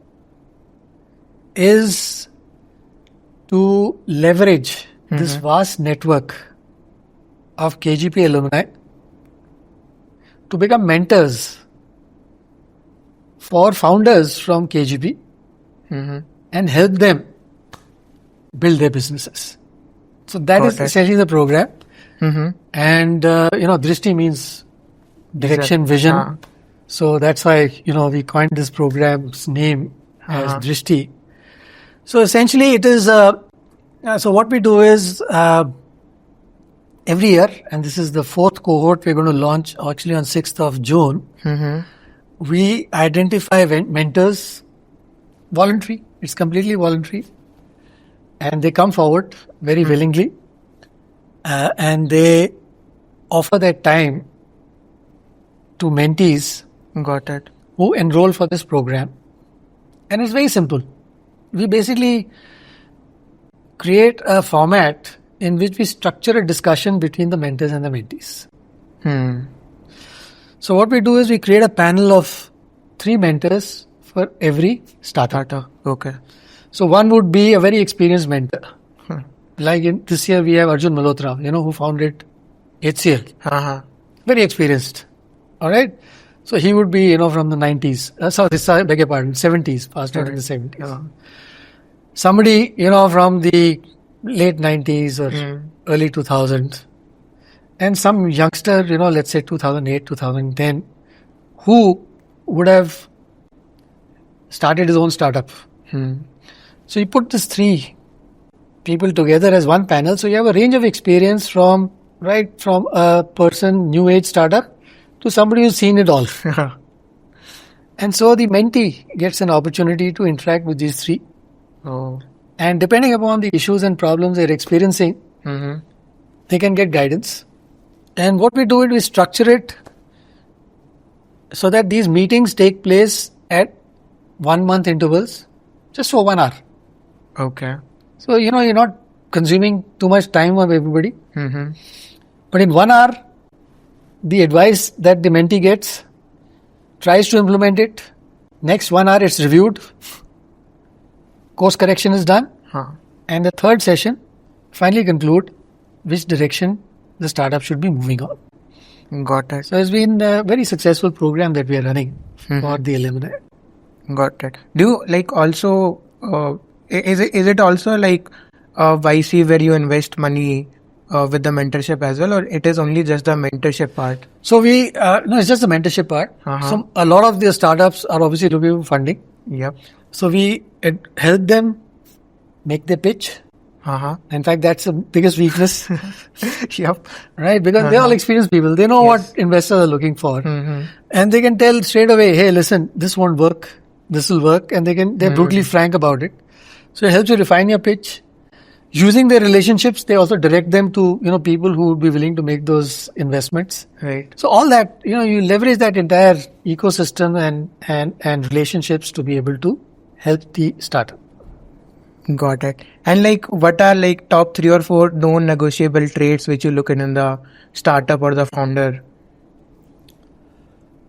is to leverage this vast network of KGP alumni to become mentors for founders from KGP and help them build their businesses. So that is essentially the program. And, Drishti means direction, vision. So that's why, we coined this program's name as Drishti. So essentially it is, so what we do is every year, and this is the 4th cohort we're going to launch actually on 6th of June, we identify mentors, voluntary, it's completely voluntary. And they come forward very willingly and they offer their time to mentees who enroll for this program. And it's very simple. We basically create a format in which we structure a discussion between the mentors and the mentees. So what we do is we create a panel of 3 mentors for every startup. Okay. So one would be a very experienced mentor. Like this year we have Arjun Malhotra, who founded HCL. Very experienced. All right. So he would be, from the 90s. 70s, passed out in the 70s. Somebody, from the late 90s or early 2000s. And some youngster, let's say 2008, 2010, who would have started his own startup. So you put these 3 people together as one panel. So you have a range of experience from a person, new age startup, to somebody who's seen it all. And so the mentee gets an opportunity to interact with these 3. And depending upon the issues and problems they're experiencing, they can get guidance. And what we do is we structure it so that these meetings take place at 1 month intervals, just for 1 hour. Okay. So, you're not consuming too much time of everybody. But in 1 hour, the advice that the mentee gets, tries to implement it. Next 1 hour, it's reviewed. Course correction is done. And the 3rd session, finally conclude which direction the startup should be moving on. Got it. So it's been a very successful program that we are running for the alumni. Got it. Do you also, is it also like YC where you invest money with the mentorship as well, or it is only just the mentorship part? So no, it's just the mentorship part. So a lot of the startups are obviously looking for funding. Yep. So we help them make their pitch, In fact, that's the biggest weakness. Yep. Right? Because they're all experienced people. They know what investors are looking for. And they can tell straight away, hey, listen, this won't work. This will work. And they're brutally frank about it. So it helps you refine your pitch. Using their relationships, they also direct them to, people who would be willing to make those investments. Right. So all that, you leverage that entire ecosystem and relationships to be able to help the startup. Got it. And what are top 3 or 4 non-negotiable traits which you look in the startup or the founder?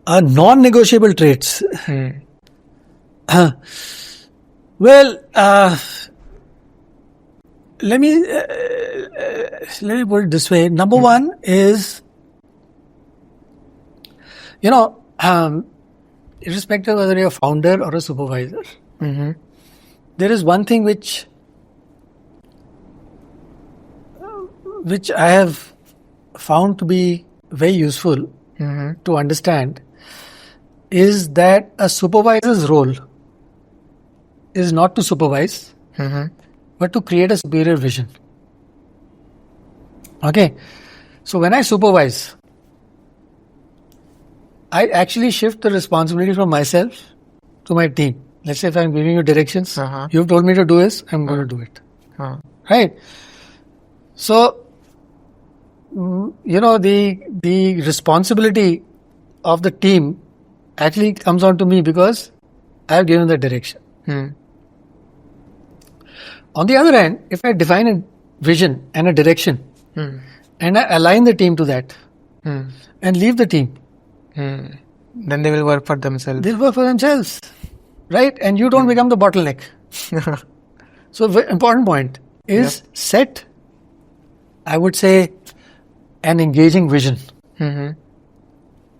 Non-negotiable traits. Let me put it this way. Number one is, irrespective of whether you're a founder or a supervisor, there is one thing which I have found to be very useful to understand is that a supervisor's role is not to supervise, but to create a superior vision. Okay. So when I supervise, I actually shift the responsibility from myself to my team. Let's say if I'm giving you directions, you've told me to do this, I'm going to do it. Right? So, the responsibility of the team actually comes on to me because I've given the direction. On the other hand, if I define a vision and a direction and I align the team to that and leave the team, then they will work for themselves. They'll work for themselves. Right? And you don't become the bottleneck. So the important point is set, I would say, an engaging vision.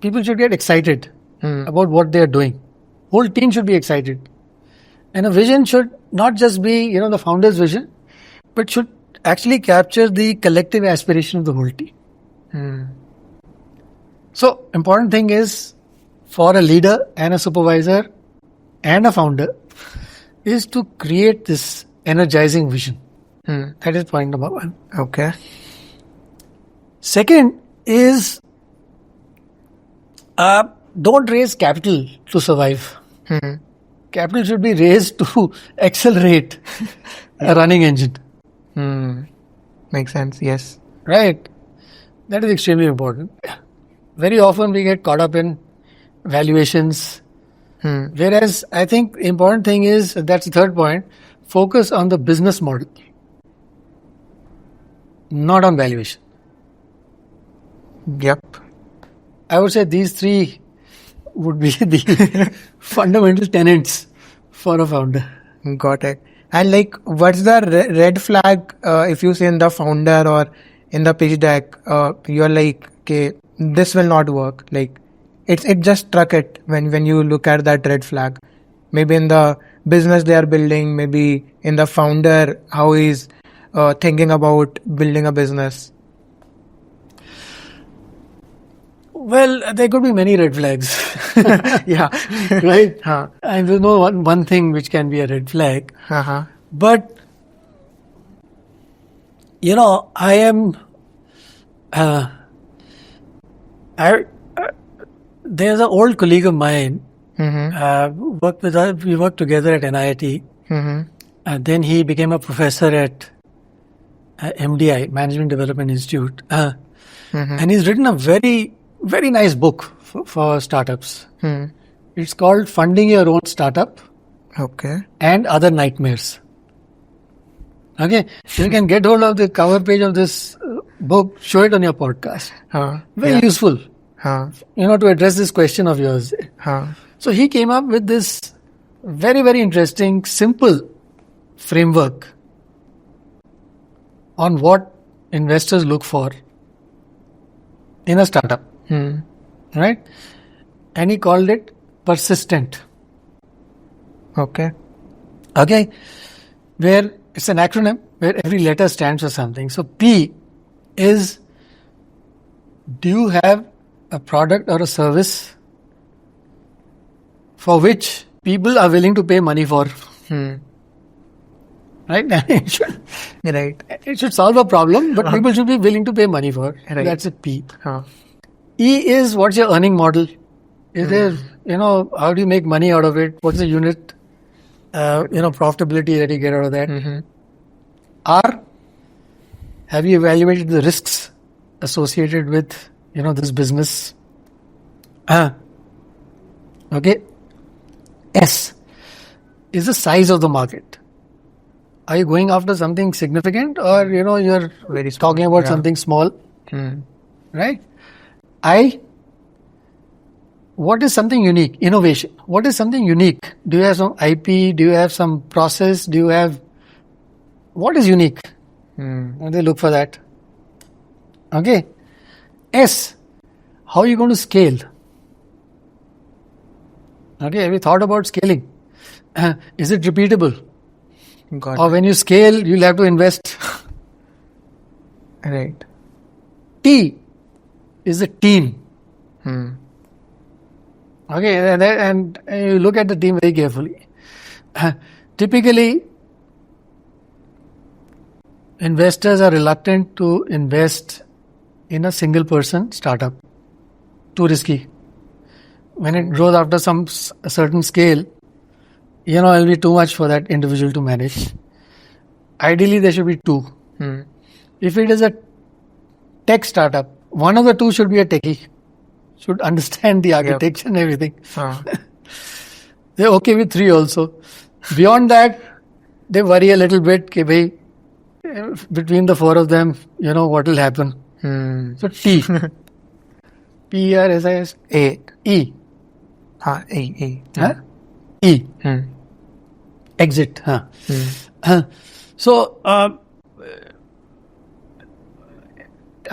People should get excited about what they are doing. Whole team should be excited. And a vision should not just be, the founder's vision, but should actually capture the collective aspiration of the whole team. So, important thing is for a leader and a supervisor and a founder is to create this energizing vision. That is point number one. Okay. Second is don't raise capital to survive. Capital should be raised to accelerate a running engine. Makes sense, yes. Right. That is extremely important. Very often we get caught up in valuations. Whereas I think the important thing is, that's the third point, focus on the business model, not on valuation. Yep. I would say these 3 would be the fundamental tenets for a founder. Got it. And what's the red flag if you say in the founder or in the pitch deck, you're okay, this will not work. It just struck it when you look at that red flag. Maybe in the business they are building, maybe in the founder, how he's thinking about building a business. Well, there could be many red flags. Yeah. Right? I don't know one thing which can be a red flag. But, I am... there's an old colleague of mine. We worked together at NIIT. And then he became a professor at MDI, Management Development Institute. And he's written a very, very nice book for startups. It's called Funding Your Own Startup. Okay. And Other Nightmares. Okay. You can get hold of the cover page of this book, show it on your podcast. Very useful. To address this question of yours. So he came up with this very, very interesting, simple framework on what investors look for in a startup. Right? And he called it persistent. Okay. Where it's an acronym where every letter stands for something. So P is, do you have a product or a service for which people are willing to pay money for? right? Right. It should solve a problem, but people should be willing to pay money for it. Right. That's a P. Huh. E is what's your earning model? Is there, how do you make money out of it? What's the unit, profitability that you get out of that? Mm-hmm. R, have you evaluated the risks associated with, this business? Okay. S is the size of the market. Are you going after something significant, or, you're Very small. talking about something small? Right? I, what is something unique? Innovation. What is something unique? Do you have some IP? Do you have some process? Do you have, what is unique? And they look for that. Okay. S, how are you going to scale? Okay, have you thought about scaling? Is it repeatable? Got Or it. when you scale, you'll have to invest. Right. T is a team. Hmm. Okay, and you look at the team very carefully. Typically, investors are reluctant to invest in a single person startup. Too risky. When it grows after a certain scale, it'll be too much for that individual to manage. Ideally, there should be two. If it is a tech startup, one of the two should be a techie. Should understand the architecture and everything. They're okay with three also. Beyond that, they worry a little bit. Bhai, between the four of them, what will happen. So T. P-R-S-I-S. A. E. A. Huh? E. Exit. So, are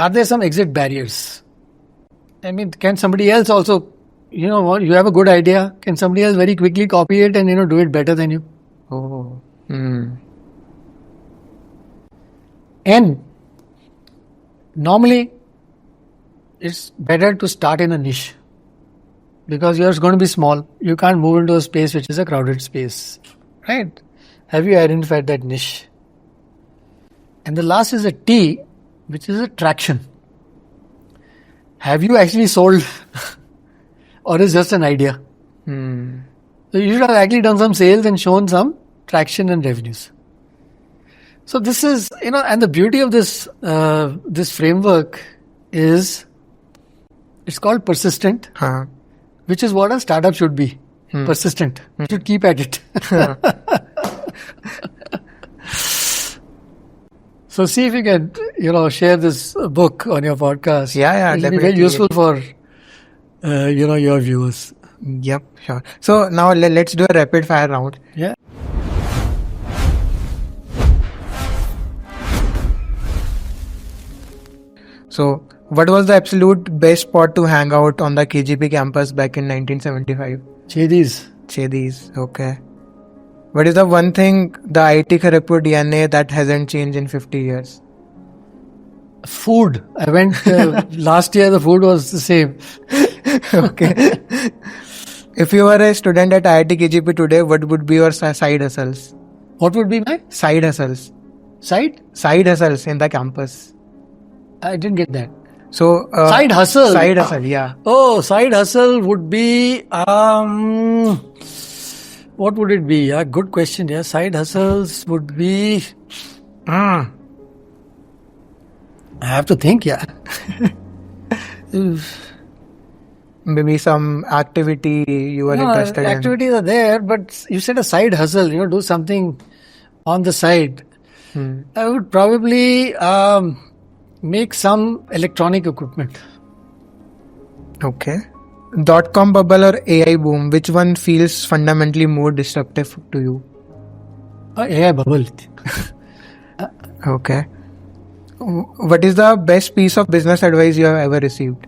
there some exit barriers? I mean, can somebody else also, you have a good idea, can somebody else very quickly copy it and, do it better than you? Oh. N, normally, it's better to start in a niche because yours is going to be small. You can't move into a space which is a crowded space, right? Have you identified that niche? And the last is a T, which is a traction. Have you actually sold or is just an idea? So you should have actually done some sales and shown some traction and revenues. So this is, and the beauty of this framework is it's called persistent, which is what a startup should be. Persistent. You should keep at it. So see if you can, share this book on your podcast. Yeah, It'll be definitely. very useful for, your viewers. Yep, sure. So now let's do a rapid fire round. Yeah. So, what was the absolute best spot to hang out on the KGP campus back in 1975? Chedis. Okay. What is the one thing the IIT Kharagpur DNA that hasn't changed in 50 years? Food. I went last year, the food was the same. Okay. If you were a student at IIT KGP today, what would be your side hustles? What would be my Side hustles. side? Side hustles in the campus. I didn't get that. So Side hustle. Side hustle, yeah. Oh, side hustle would be what would it be? Yeah, good question. Yeah, side hustles would be. I have to think. Yeah. Maybe some activity you were interested in. Activities are there, but you said a side hustle. Do something on the side. I would probably make some electronic equipment. Okay. .com bubble or AI boom, which one feels fundamentally more disruptive to you? AI bubble. Okay. What is the best piece of business advice you have ever received?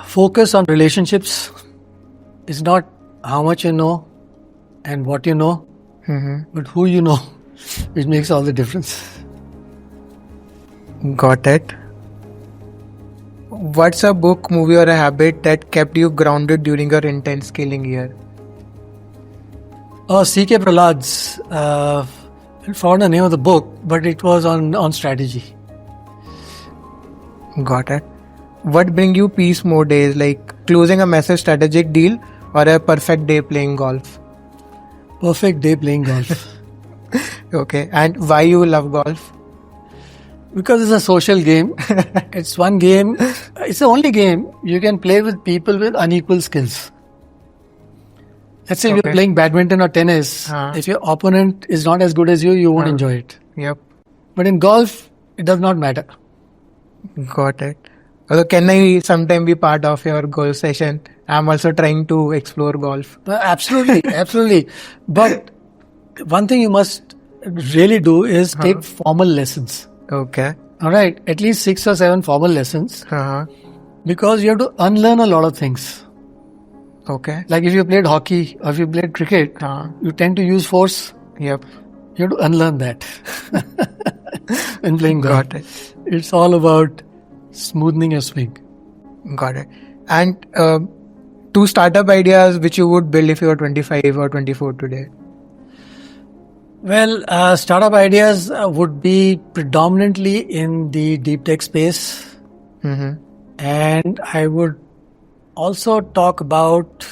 Focus on relationships. It's not how much you know and what you know, but who you know, which makes all the difference. Got it. What's a book, movie, or a habit that kept you grounded during your intense scaling year? Oh, C.K. Pralad's. I found the name of the book, but it was on strategy. Got it. What bring you peace more days, like closing a massive strategic deal or a perfect day playing golf? Perfect day playing golf. Okay. And why you love golf? Because it's a social game. It's one game. It's the only game you can play with people with unequal skills. Let's say if you're playing badminton or tennis, if your opponent is not as good as you won't enjoy it. Yep. But in golf, it does not matter. Got it. Although, can I sometime be part of your golf session? I'm also trying to explore golf. Absolutely, absolutely. But one thing you must really do is take formal lessons. Okay. All right, at least 6 or 7 formal lessons. Because you have to unlearn a lot of things. Okay. Like if you played hockey or if you played cricket, you tend to use force. Yep. You have to unlearn that in playing golf. Got it. It's all about smoothing your swing. Got it. And 2 startup ideas which you would build if you were 25 or 24 today? Well, startup ideas would be predominantly in the deep tech space. And I would also talk about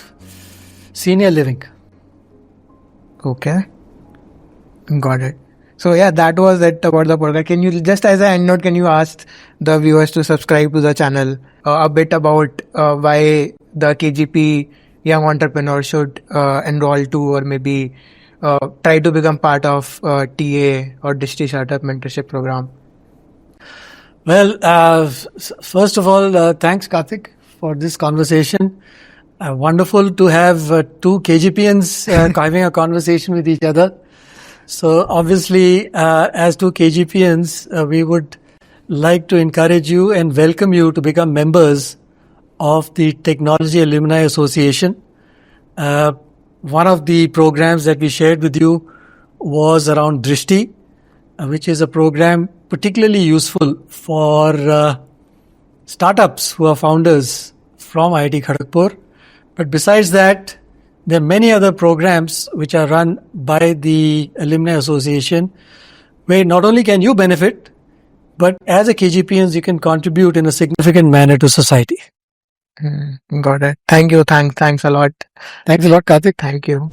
senior living. Okay. Got it. So yeah, that was it about the podcast. Can you, just as an end note, can you ask the viewers to subscribe to the channel, a bit about why the KGP young entrepreneur should enroll to, or maybe try to become part of TA or District Startup Mentorship Program? Well, first of all, thanks Kartik for this conversation. Wonderful to have 2 KGPians having a conversation with each other. So obviously, as 2 KGPians, we would like to encourage you and welcome you to become members of the Technology Alumni Association. One of the programs that we shared with you was around Drishti, which is a program particularly useful for startups who are founders from IIT Kharagpur. But besides that, there are many other programs which are run by the Alumni Association, where not only can you benefit, but as a KGPians, you can contribute in a significant manner to society. Got it. Thank you. Thanks a lot. Thanks a lot, Kartik. Thank you.